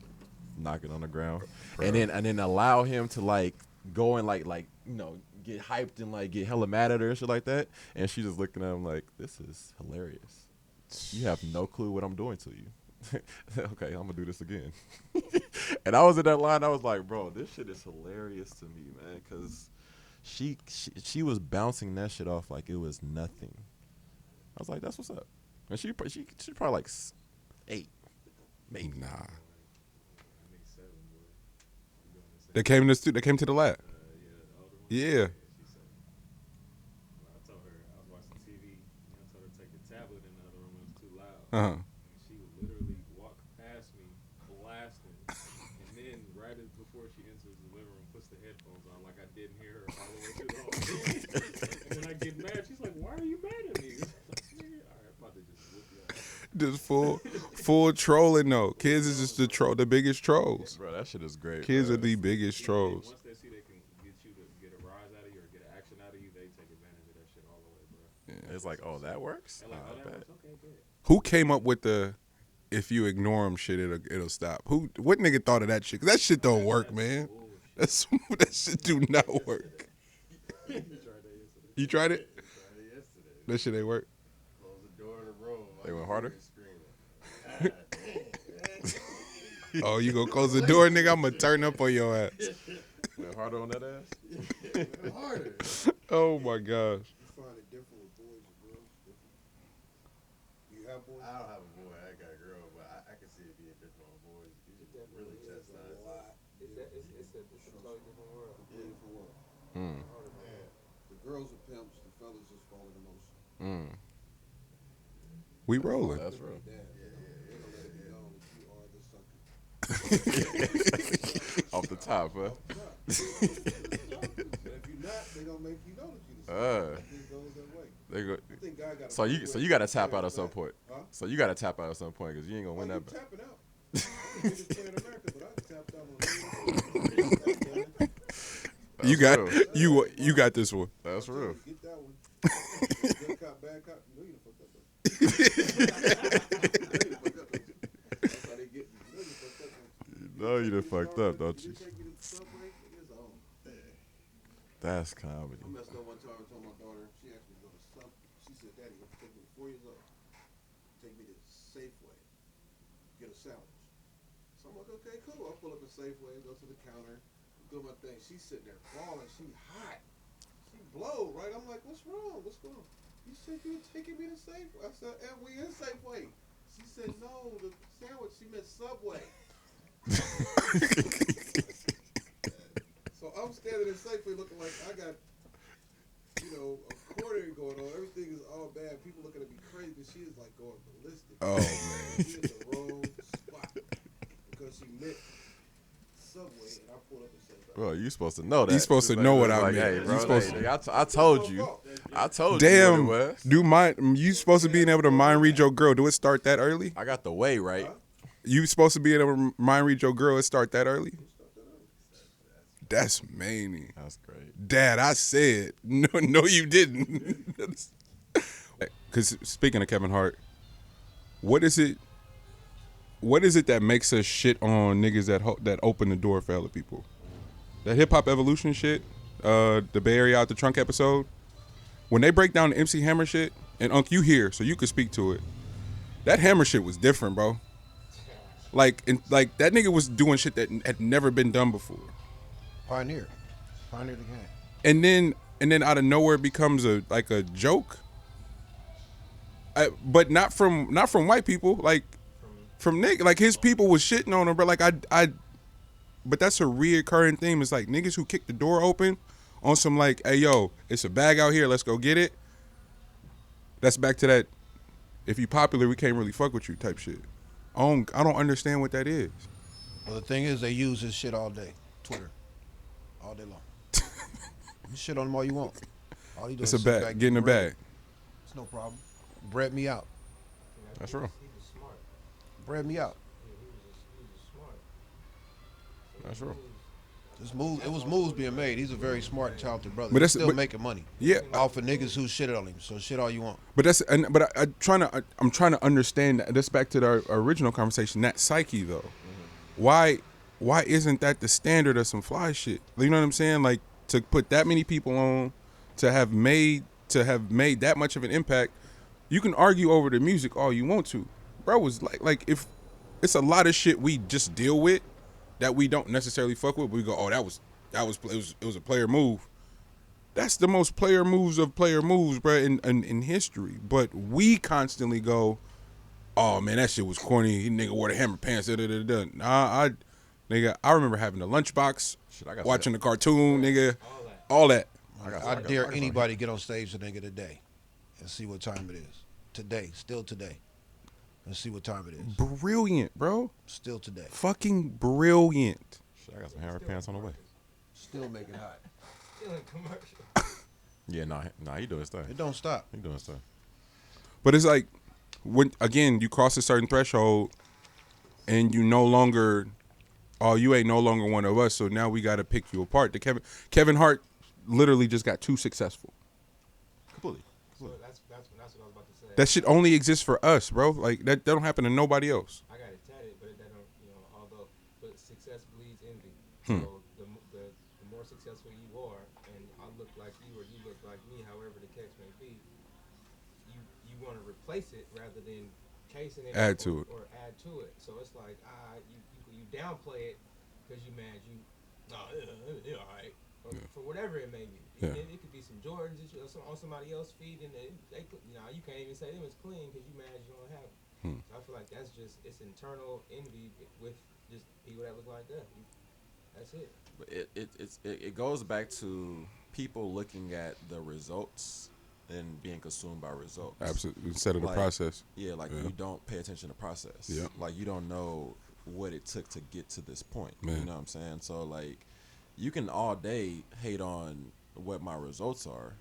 knock it on the ground, and then allow him to like go and like you know. Get hyped and like get hella mad at her and shit like that, and she just looking at him like, this is hilarious. You have no clue what I'm doing to you. Okay, I'm gonna do this again. And I was in that line, I was like, bro, this shit is hilarious to me, man, because she was bouncing that shit off like it was nothing. I was like, that's what's up. And she probably like 8, maybe. Nah. They came to the lab. Yeah. I told her I was watching TV. And I told her to take the tablet in the other room. It was too loud. And she would literally walk past me, blasting, and then right before she enters the living room, puts the headphones on like I didn't hear her all the way through the whole thing. And then I get mad. She's like, "Why are you mad at me?" All right, I'm about to just whoop you out. Just full trolling though. Kids is just the biggest trolls. Bro, that shit is great. Kids bro. are the biggest trolls. Once they see they can get you to get a rise out of you or get an action out of you, they take advantage of that shit all the way, bro. Yeah. It's like, oh, that works. They're like, I oh, that bet. works. Okay, good. Who came up with the if you ignore them shit it'll stop? What nigga thought of that shit? 'Cause that shit don't work, man. That shit do not work. You tried it? That shit ain't work. Close the door in the room. They went harder? Oh, you gonna close the door, nigga? I'm gonna turn up on your ass. Went harder on that ass? Harder. Oh my gosh. You find it different with boys and girls? Different? You have boys? I don't have a boy. I got a girl, but I can see it being different on boys. You should really chastise them. It's a totally different world. Yeah. Different world. Mm. Yeah. The girls are pimps, the fellas just falling emotion. Mm. We rolling. That's real. Damn. They're gonna let it be known that you are the sucker. Off the top, huh? But if you're not, they're gonna make you know that you're the sucker. It goes that way. They go. I think God got So you got to tap out at some point. Huh? So you got to tap out at some point because you ain't gonna win that. Tapping out. I'm the biggest player in America, but I tapped out on You got this one. That's real. Get that one. Good cop, bad cop. You know you done fucked up, That's how they get you. You know you done fucked up, No, you done fucked up, don't you? They take you to the subway, it's on. That's comedy. I messed up one time. I told my daughter, she asked me to go to Sub. She said, Daddy, you take me to 4 years old. Take me to Safeway. Get a sandwich. So I'm like, okay, cool. I'll pull up at Safeway, go to the counter, do my thing. She's sitting there bawling. She hot. She blow, right? I'm like, what's wrong? What's going on? You said you were taking me to Safeway. I said, and we in Safeway. She said, no, the sandwich, she meant Subway. So I'm standing in Safeway looking like I got, a quarter going on. Everything is all bad. People looking at me crazy. She is like going ballistic. Oh man. She in the wrong spot because she meant Subway, and I pulled up and said, Bro, you supposed to know that. You supposed to know what I meant. Hey, You bro, supposed hey, I told you. I told Damn. you what it was. You supposed to be able to mind read your girl. Do it start that early? I got the way right. You supposed to be able to mind read your girl. It start that early? That's many. That's great. Dad, I said no. You didn't. because speaking of Kevin Hart, what is it that makes us shit on niggas that open the door for other people? That hip hop evolution shit, the Bay Area out the trunk episode, when they break down the MC Hammer shit, and Unc, you here, so you could speak to it. That Hammer shit was different, bro. Like that nigga was doing shit that had never been done before. Pioneered the game. And then out of nowhere it becomes a joke. But not from white people, like from Nick. Like his people was shitting on him, but like but that's a reoccurring theme. It's like niggas who kick the door open on some like, hey yo, it's a bag out here, let's go get it. That's back to that, if you popular, we can't really fuck with you type shit. I don't understand what that is. Well, the thing is, they use this shit all day. Twitter. All day long. You shit on them all you want. All you do It's is a sit bag, back, get in the bread. bag. It's no problem. Bread me out. That's real. He was smart. Bread me out. Yeah, he was smart. That's real. It was moves being made. He's a very smart, talented brother. But He's that's- still but- making money. Yeah. Off of niggas who shit on him. So shit all you want. But I'm trying to understand that. That's back to our original conversation. That psyche though, why isn't that the standard of some fly shit? You know what I'm saying? Like to put that many people on, to have made that much of an impact. You can argue over the music all you want to, bro. Was like if it's a lot of shit we just deal with that we don't necessarily fuck with. But we go, oh, it was a player move. That's the most player moves of player moves, bro, in history. But we constantly go, oh man, that shit was corny. He nigga wore the hammer pants. Nah, I remember having the lunchbox, watching the cartoon, nigga, all that. I dare anybody get on stage with a nigga today and see what time it is. Still today. And see what time it is. Brilliant, bro. Still today. Fucking brilliant. Shit, I got some hammer pants on the way. Still making hot. Still in commercial. Yeah, nah, he doing his thing. It don't stop. He doing his thing. But it's like when again you cross a certain threshold and you ain't no longer one of us, so now we gotta pick you apart. The Kevin Hart literally just got too successful. Completely. So that's what I was about to say. That shit only exists for us, bro. Like that don't happen to nobody else. I got it tatted, but that don't, but success bleeds envy. So the more successful you are, and I look like you or you look like me, however the case may be, you want to replace it rather than chasing it, Add to it. or add to it. So it's like you downplay it because you mad yeah, all right, for whatever it may be. Yeah. It could be some Jordans that you on somebody else feed, and you can't even say them it's clean because you mad you don't have them. So I feel like that's just it's internal envy with just people that look like that. That's it. But it goes back to people looking at the results and being consumed by results. Absolutely. Instead of the Like, process. Yeah, like you don't pay attention to process. Yeah. Like you don't know what it took to get to this point. Man. You know what I'm saying? So like you can all day hate on what my results are,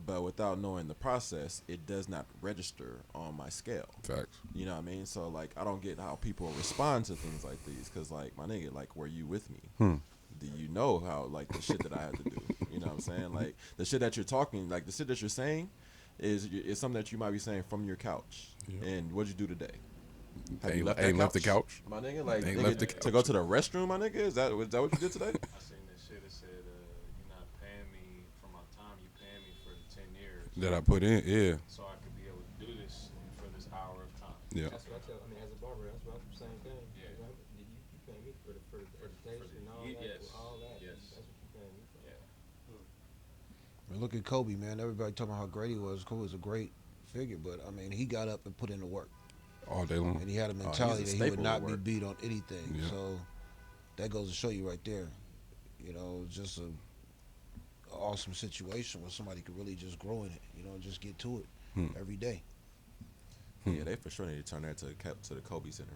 but without knowing the process, it does not register on my scale. Facts. You know what I mean? So like I don't get how people respond to things like these, because like my nigga, like were you with me? Do you know how like the shit that I had to do? You know what I'm saying? Like the shit that you're talking, like the shit that you're saying is something that you might be saying from your couch. Yeah. And what'd you do today? Have Ain't you ain't left the couch. My nigga, like Ain't nigga, left the to go to the restroom, my nigga? Is that what you did today? I seen this shit that said, you're not paying me for my time, you paying me for the 10 years. That I put in, yeah. So I could be able to do this for this hour of time. Yeah. That's what I tell. I mean, as a barber, that's what I'm saying. Thing. Yeah. You pay me for the education and all that. Yes. All that. Yes. That's what you pay me for. Yeah. I mean, look at Kobe, man. Everybody talking about how great he was. Kobe was a great figure, but I mean, he got up and put in the work. All day long. And he had a he's a mentality that he staple would not of be work. beat on anything. Yeah. So that goes to show you right there. You know, just a awesome situation where somebody could really just grow in it. You know, just get to it every day. Yeah, they for sure need to turn that to the Kobe Center.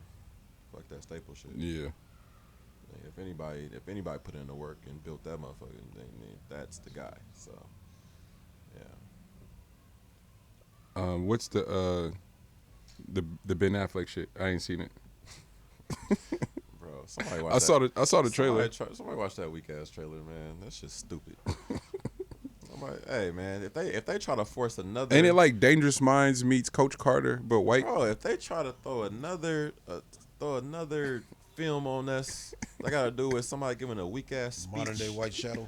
Fuck that staple shit. Yeah. Like, if anybody put in the work and built that motherfucker, then that's the guy. So yeah. What's the Ben Affleck shit? I ain't seen it. Bro, somebody watch I saw the trailer. Somebody watch that weak ass trailer, man. That shit's stupid. I'm like, hey man, if they try to force another, Ain't it like Dangerous Minds meets Coach Carter, but white? bro, if they try to throw another film on us, I gotta do with somebody giving a weak ass speech. Modern day White Shadow.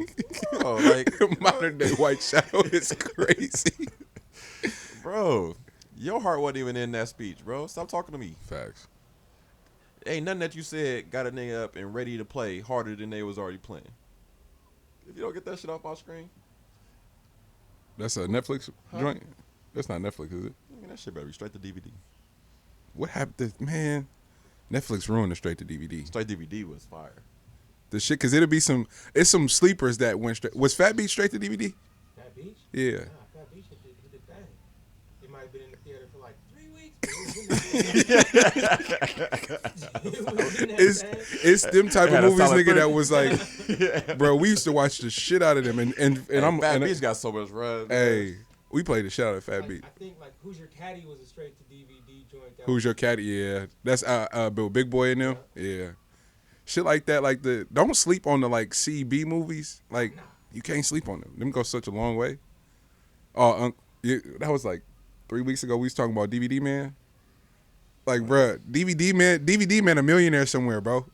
Bro, like Modern day White Shadow is crazy. bro, your heart wasn't even in that speech, bro. Stop talking to me. Facts. Ain't nothing that you said got a nigga up and ready to play harder than they was already playing. If you don't get that shit off my screen, That's a Netflix joint? That's not Netflix, is it? man, that shit better be straight to DVD. What happened? Man, Netflix ruined the straight to DVD. Straight DVD was fire. The shit, because it'll be some sleepers that went straight. Was Fat Beach straight to DVD? Fat Beach? Yeah. Nah, Fat Beach hit the thing. It might have been in the theater for like 3 weeks. It's them type They of had a movies, solid nigga, that three. was like, bro, we used to watch the shit out of them. And Fat Beach got so much run. hey, we played the shit out of Fat Like, Beach. I think like Who's Your Caddy was a straight to DVD joint. Who's Your Caddy? Yeah. That's Bill Big Boy in them. Yeah. Shit like that, like don't sleep on the like CB movies. Like you can't sleep on them. Them go such a long way. Oh, that was like 3 weeks ago. We was talking about DVD Man. Like, bruh, DVD Man, a millionaire somewhere, bro.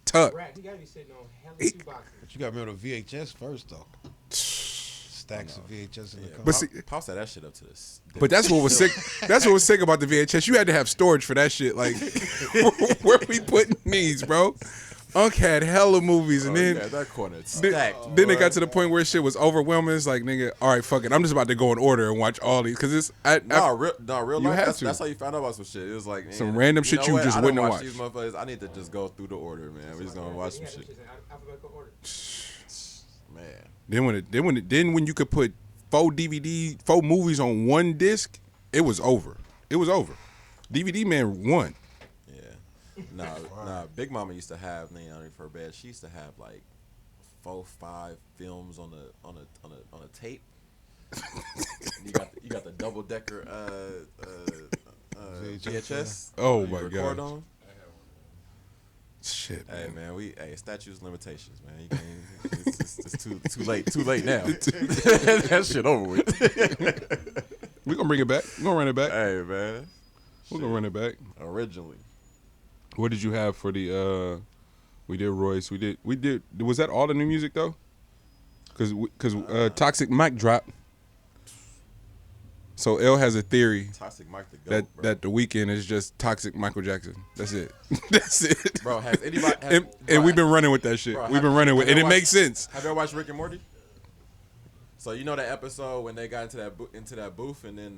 Tuck. Rat, he gotta be sitting on hella He- shoe boxes. But you got to remember the VHS first, though. Stacks of VHS in the car. But see, Pop set that shit up to this. but that's what was sick. That's what was sick about the VHS. You had to have storage for that shit. Like, where we putting these, bro? Unc had hella movies, and then that corner then, stacked. then it got to the point where shit was overwhelming. It's like, nigga, all right, fuck it. I'm just about to go in order and watch all these because it's real You life. had That's, to. that's how you found out about some shit. It was like Some man, random shit know you what? just I wouldn't don't watch. These motherfuckers. I need to just go through the order, man. We just gonna watch some He had them shit, shits in alphabetical order. man. Then when you could put 4 movies on one disc, it was over. It was over. DVD Man won. Yeah. Nah. Big Mama used to have for bed. She used to have like 4, 5 films on a tape. you got the double decker VHS. Oh you my record god. on. Shit. Hey Man. man, statutes limitations, man. You can't, it's too late now. That shit over with. We gonna bring it back. We gonna run it back. Hey man, We're gonna run it back. originally. What did you have for the? We did Royce. We did. Was that all the new music though? Because Toxic Mike dropped. So L has a theory Toxic Mike the GOAT, bro. that the weekend is just Toxic Michael Jackson. That's it. That's it. Bro, has anybody? And we've been running with that shit. Bro, We've been running with, and it makes sense. Have you ever watched Rick and Morty? So you know that episode when they got into that booth and then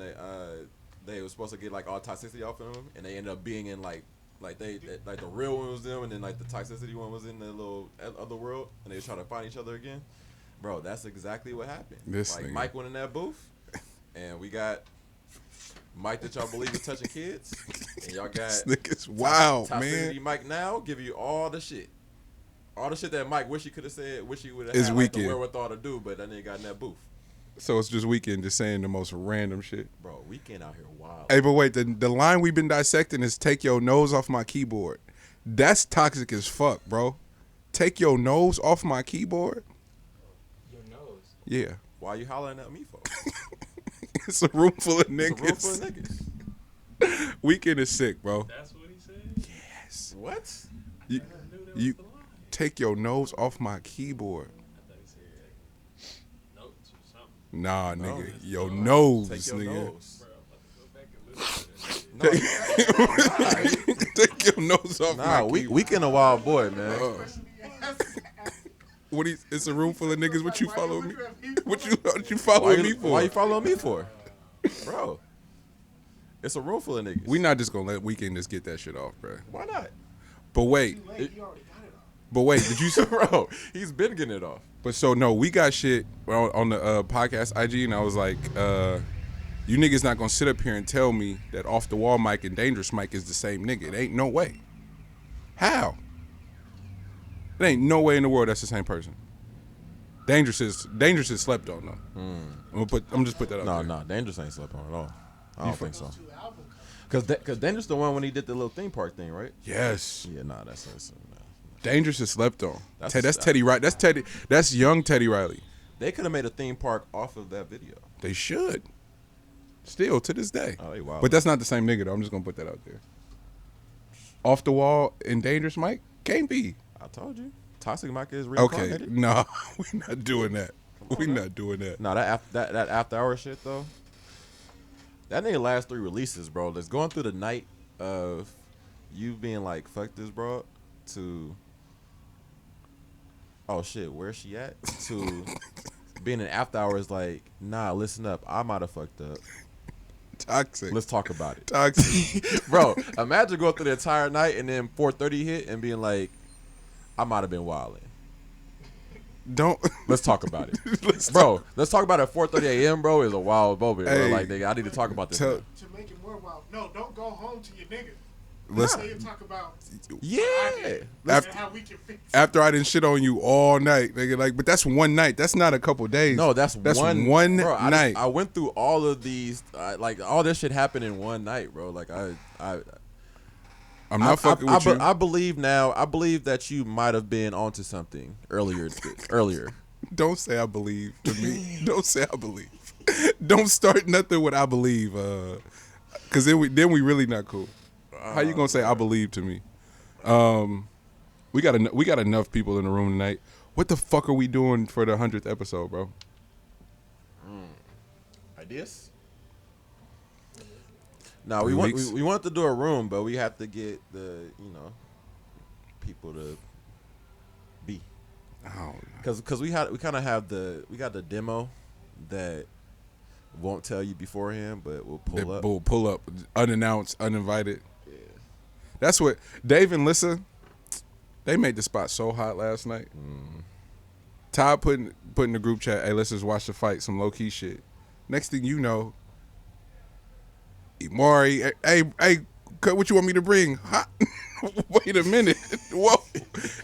they were supposed to get like all toxicity off of them, and they ended up being in like the real one was them, and then like the toxicity one was in the little other world, and they was trying to find each other again. Bro, that's exactly what happened. This like nigga. Mike went in that booth, and we got Mike that y'all believe is touching kids, and y'all got This nigga's wild, toxicity man. Mike now give you all the shit that Mike wish he could have said, wish he would have It's had like, the Weekend. wherewithal to do, but that nigga got in that booth. So it's just Weekend just saying the most random shit. Bro, Weekend out here wild. Hey, but wait, the line we've been dissecting is take your nose off my keyboard. That's toxic as fuck, bro. Take your nose off my keyboard? Your nose. Yeah. Why you hollering at me for? It's a room full of It's a room niggas. full of niggas. Weekend is sick, bro. That's what he said. Yes. What? You, I knew that you was the line. take your nose off my keyboard. I thought he said like, notes or something. Nah, No. nigga. Your nose, Take your nigga. nose. Bro, I'm about to go back and listen to that shit. No, Take your nose off my nah, keyboard. Weekend a wild boy, man. What? It's a room full of niggas. What you follow me? What you following me for? Why you following me for? Bro, it's a room full of niggas. We not just gonna let Weekend just get that shit off, bro. Why not? But wait, did you? Bro, he's been getting it off. But so no, we got shit on the podcast IG, and I was like, you niggas not gonna sit up here and tell me that Off the Wall Mike and Dangerous Mike is the same nigga. It ain't no way. How? There ain't no way in the world that's the same person. Dangerous is slept on though. I'm just put that up. No, Dangerous ain't slept on at all. I don't think so. Cause Dangerous the one when he did the little theme park thing, right? Yes. Yeah, nah, that's Dangerous is slept on. That's That's a- Teddy Riley. That's young Teddy Riley. They could have made a theme park off of that video. They should. Still to this day. Oh, they wild. But that's not the same nigga though. I'm just gonna put that out there. Off the wall and dangerous Mike can't be. I told you. Toxic Mike is Okay, reincarnated. no, we not doing that. We not doing that. No, that after hour shit though. That nigga last 3 releases, bro. That's going through the night of you being like, fuck this, bro, to oh shit, where's she at? To being an after hours like, nah, listen up, I might have fucked up. Toxic. Let's talk about it. Toxic. Bro, imagine going through the entire night and then 4:30 hit and being like, I might have been wilding. Don't. Let's talk about it. Let's talk about it at 4:30 a.m., bro, is a wild moment, bro. Hey, like, nigga, I need to talk about this. To make it more wild. No, don't go home to your nigga. Listen. They talk about Yeah. how we can fix it. After I didn't shit on you all night, nigga, like, but that's one night. That's not a couple days. No, that's one bro, night. I went through all of these, like, all this shit happened in one night, bro. Like, I'm not fucking with you. I believe now. I believe that you might have been onto something earlier. Don't say I believe to me. Don't say I believe. Don't start nothing with I believe, because then we really not cool. How you gonna say I believe to me? We got enough people in the room tonight. What the fuck are we doing for the 100th episode, bro? Ideas? No, we want to do a room, but we have to get the people to be. Oh, Because we kind of have we got the demo that won't tell you beforehand, but we'll pull up. We'll pull up unannounced, uninvited. Yeah, that's what Dave and Lissa. They made the spot so hot last night. Todd put in the group chat, hey, let's just watch the fight, some low key shit. Next thing you know, Maury, hey, what you want me to bring? Huh? Wait a minute. Whoa.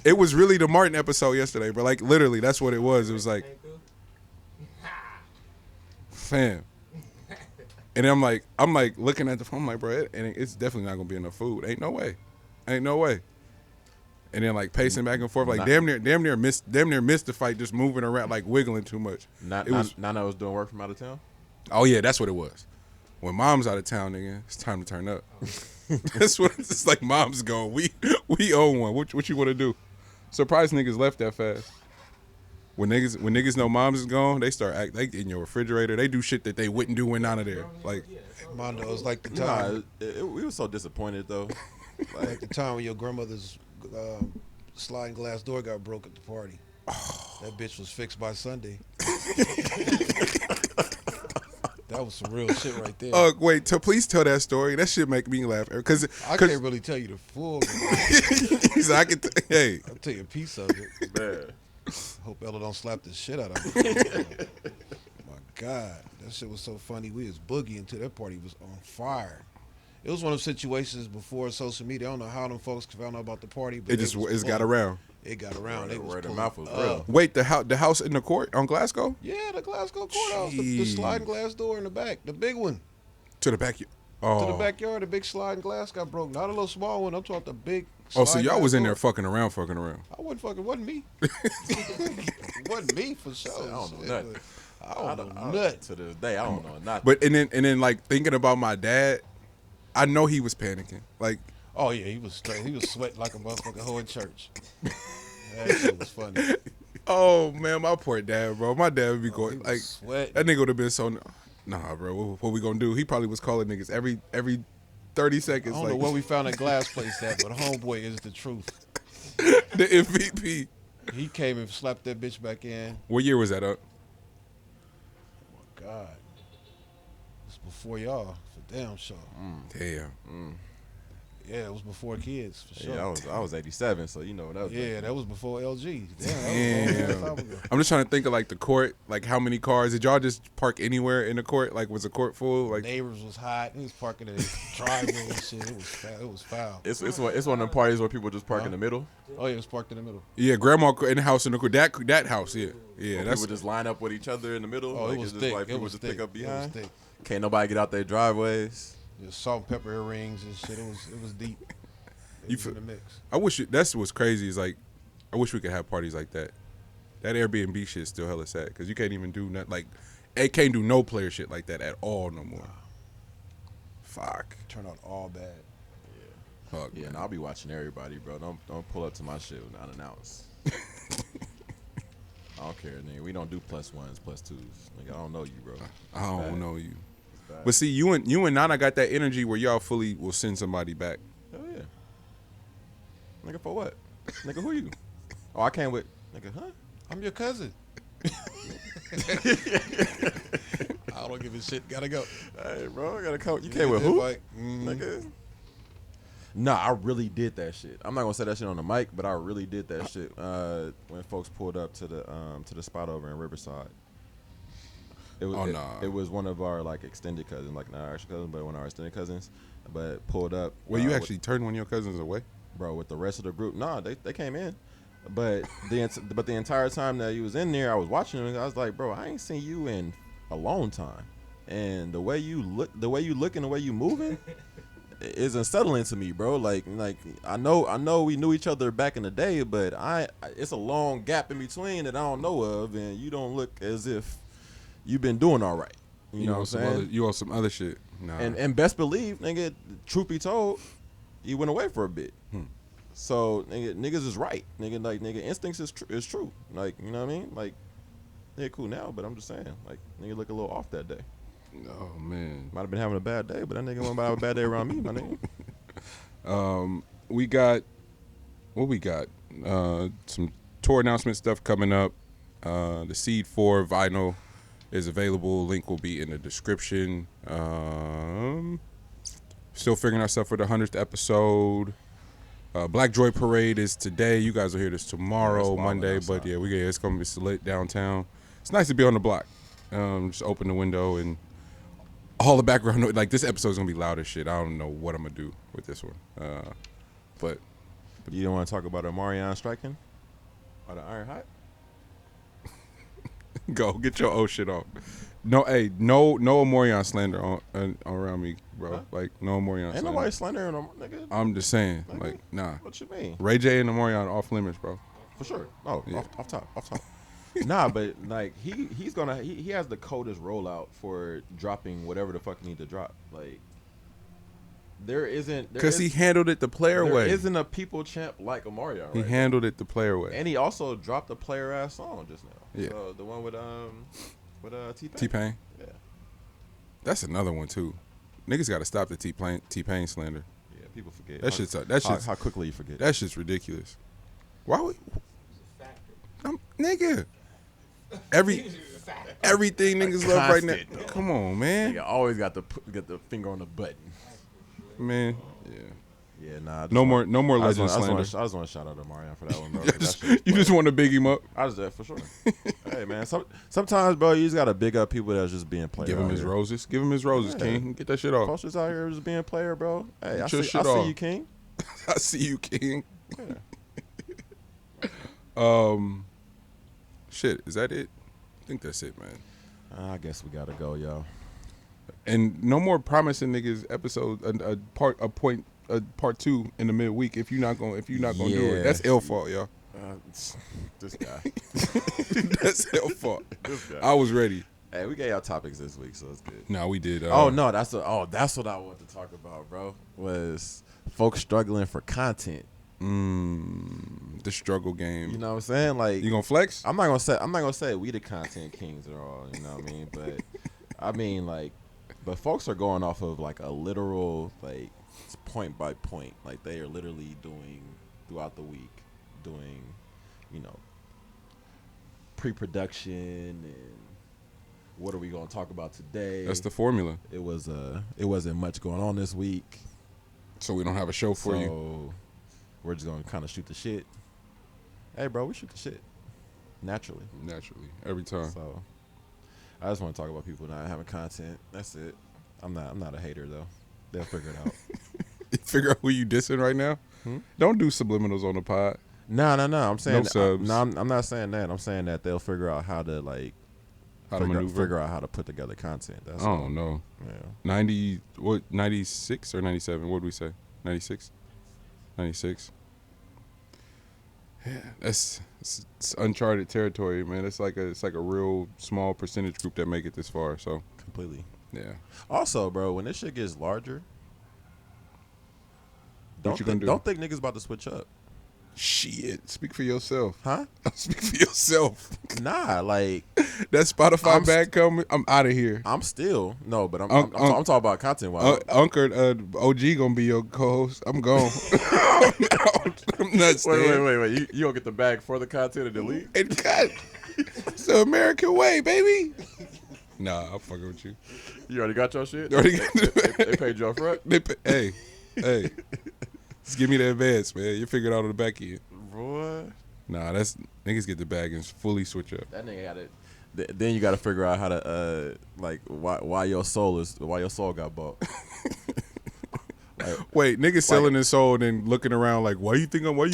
It was really the Martin episode yesterday, bro. Like, literally, that's what it was. It was like, fam. And I'm like looking at the phone, I'm like, bro, it's definitely not gonna be enough food. Ain't no way. And then like pacing back and forth, like damn near missed the fight, just moving around, like wiggling too much. Nana was doing work from out of town. Oh yeah, that's what it was. When mom's out of town, nigga, it's time to turn up. That's what it's like. Mom's gone. We own one. What you want to do? Surprised niggas left that fast. When niggas know mom's is gone, they start act. They in your refrigerator. They do shit that they wouldn't do when out of there. Like Mondo, it's like the time. We were so disappointed though. Like the time when your grandmother's sliding glass door got broke at the party. That bitch was fixed by Sunday. That was some real shit right there. Wait, please tell that story. That shit make me laugh. Cause I can't really tell you the full. Hey, I'll tell you a piece of it. Man. Hope Ella don't slap the shit out of me. My God, that shit was so funny. We was boogieing until that party was on fire. It was one of those situations before social media. I don't know how them folks found out about the party, but it got around. It got around. Word of mouth was real. Wait, the house in the court on Glasgow? Yeah, the Glasgow courthouse, the sliding glass door in the back, the big one. To the back. Oh. To the backyard, the big sliding glass got broke. Not a little small one. I'm talking the big. Oh, so y'all was in there door. fucking around. I wasn't me. Wasn't me for sure. I don't know nothing. I don't know nothing. To this day, I don't know nothing. But and then like thinking about my dad, I know he was panicking. Like, oh yeah, he was sweating like a motherfucking hoe in church. That shit was funny. Oh man, my poor dad, bro. My dad would be going like sweating. That nigga would have been so. Nah, bro. What we gonna do? He probably was calling niggas every 30 seconds. I don't know where we found that glass place at, but homeboy is the truth. The MVP. He came and slapped that bitch back in. What year was that up? Oh my God. It's before y'all, for damn sure. Damn. Yeah, it was before kids, for sure. Yeah, I was 87, so you know that was. Yeah, that was before LG. Damn. That was a long time ago. I'm just trying to think of like the court, like how many cars did y'all just park anywhere in the court? Like was the court full? Like neighbors was hot. He was parking in his driveway and shit. It was foul. It's one of them parties where people just park in the middle. Oh yeah, it was parked in the middle. yeah, grandma in the house in the court. That house, yeah, Where that's people just line up with each other in the middle. Oh, like, it was it's thick. just like people It was just thick. pick up It was behind. thick. Can't nobody get out their driveways. Just salt and pepper earrings and shit. It was deep. It was in the mix. I wish that's what's crazy is like, I wish we could have parties like that. That Airbnb shit is still hella sad because you can't even do nothing. Like, it can't do no player shit like that at all no more. Fuck. Turn out all bad. Fuck. Yeah, Man. and I'll be watching everybody, bro. Don't pull up to my shit unannounced. I don't care, nigga. We don't do +1s, +2s. Nigga, I don't know you, bro. I don't know you. It's bad. But see, you and Nana got that energy where y'all fully will send somebody back. Hell yeah. Nigga, for what? Nigga, who you? Oh, I came with. Nigga, huh? I'm your cousin. I don't give a shit. Gotta go. Hey, bro, I gotta come. You came with who? Like, Nigga. Nah, I really did that shit. I'm not gonna say that shit on the mic, but I really did that shit when folks pulled up to the spot over in Riverside. It was it was one of our like extended cousins, like not our actual cousins, but one of our extended cousins. But pulled up. Well, you actually turned one of your cousins away? Bro, with the rest of the group. Nah, they came in. But the entire time that you was in there, I was watching him. I was like, bro, I ain't seen you in a long time. And the way you look and the way you moving is unsettling to me, bro. Like I know we knew each other back in the day, but it's a long gap in between that I don't know of, and you don't look as if you've been doing all right. You know what I'm saying? You on some other shit. Nah. And best believe, nigga, truth be told, he went away for a bit. So niggas is right. Nigga instincts is true. Like, you know what I mean? Like, they're cool now, but I'm just saying, like, nigga look a little off that day. Oh man. Might have been having a bad day, but that nigga won't have a bad day around me, my nigga. We got what we got? Some tour announcement stuff coming up. The Seed 4 vinyl is available. Link will be in the description. Still figuring ourselves for the 100th episode. Black Joy Parade is today. You guys will hear this tomorrow, Monday. But yeah, it's gonna be lit downtown. It's nice to be on the block. Just open the window and all the background noise. Like, this episode is gonna be loud as shit. I don't know what I'm gonna do with this one. But You don't want to talk about Omarion striking? Or the Iron Hot? go get your old shit off. No, hey, no Omarion slander on around me, bro. Huh? Like, no Omarion Ain't slander. nobody slandering him, nigga. I'm just saying, Nigga? like, nah. What you mean? Ray J and Omarion off limits, bro. For sure. Oh, Yeah. off top. Nah, but like he has the coldest rollout for dropping whatever the fuck he need to drop. Like, Because he handled it the player there way. isn't a people champ like Omarion. Right He now. handled it the player way. And he also dropped a player ass song just now. Yeah. So the one with T-Pain. T-Pain. Yeah. That's another one, too. Niggas got to stop the T-Pain slander. Yeah, people forget. That shit's how quickly you forget. That shit's ridiculous. Why would... nigga. Everything niggas love right now. Constant, though. Come on, man. Nigga always got the finger on the button. Man, yeah. Yeah, nah. No more legend I slander. just want to shout out to Marion for that one, bro. You just want to big him up. I was there for sure. Hey, man. Sometimes, bro, you just gotta big up people that's just being players. Give him his roses. Give him his roses, Yeah. King. Get that shit off. Folks just out here just being a player, bro. Hey, I Get your see shit off. you, King. I see you, King. Yeah. Shit, is that it? I think that's it, man. I guess we gotta go, yo. And no more promising niggas episode part 2 in the midweek if you're not gonna do Yeah. it. That's L fault, y'all. This guy. That's L fault. This guy. I was ready. Hey, we gave y'all topics this week, so it's good. No, we did. No, that's what I wanted to talk about, bro. Was folks struggling for content. The struggle game. You know what I'm saying? Like, You gonna flex? I'm not gonna say we the content kings at all. You know what I mean? But I mean, like, but folks are going off of like a literal, like, point by point. Like, they are literally doing throughout the week, you know, pre-production and what are we gonna talk about today? That's the formula. It wasn't much going on this week, So we don't have a show for you. so we're just gonna kind of shoot the shit. Hey, bro, we shoot the shit naturally. Naturally, every time. So I just want to talk about people not having content. That's it. I'm not a hater though. They'll figure it out. Figure out who you dissing right now. Don't do subliminals on the pod. No. I'm saying No subs. No, I'm not saying that. I'm saying that they'll figure out how to like How to maneuver. figure out how to put together content. That's I all. don't know. Yeah. 96 or 97? What did we say? 96? 96. It's uncharted territory, man. It's like a real small percentage group that make it this far. So Completely. yeah. Also, bro, when this shit gets larger, What you gonna do? don't think niggas about to switch up. Shit. Speak for yourself. Huh? Speak for yourself. Nah, like That Spotify bag coming. I'm out of here. I'm still no, but I'm talking about content wise. Uncle OG gonna be your co-host. I'm gone. I'm nuts. Wait. You don't get the bag for the content and delete? And cut. It's the American way, baby. Nah, I'm fucking with you. You already got your shit? Already got They paid you up front? Hey. Just give me the advance, man. You figure it out on the back end. Boy. Nah, that's niggas get the bag and fully switch up. That nigga got it. Then you got to figure out how to like why your soul got bought. Wait, niggas selling his soul and then looking around like, why you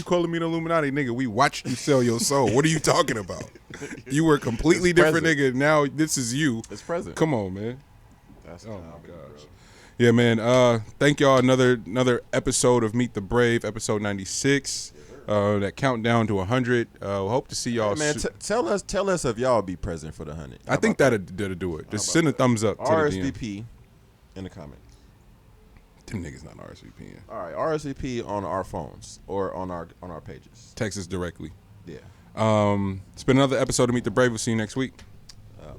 calling me the Illuminati? Nigga, we watched you sell your soul. What are you talking about? You were a completely different nigga. Now this is you. It's present. Come on, man. That's Oh my gosh. Yeah, man. Thank y'all. Another episode of Meet the Brave, episode 96. That countdown to 100. Hope to see y'all. Hey, man, tell us if y'all be present for the 100. I think that'll do it. Just send a thumbs up to the DM. RSVP in the comment. Them niggas not RSVPing. All right, RSVP on our phones or on our pages. Text us directly. Yeah. It's been another episode of Meet the Brave. We'll see you next week.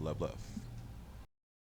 Love.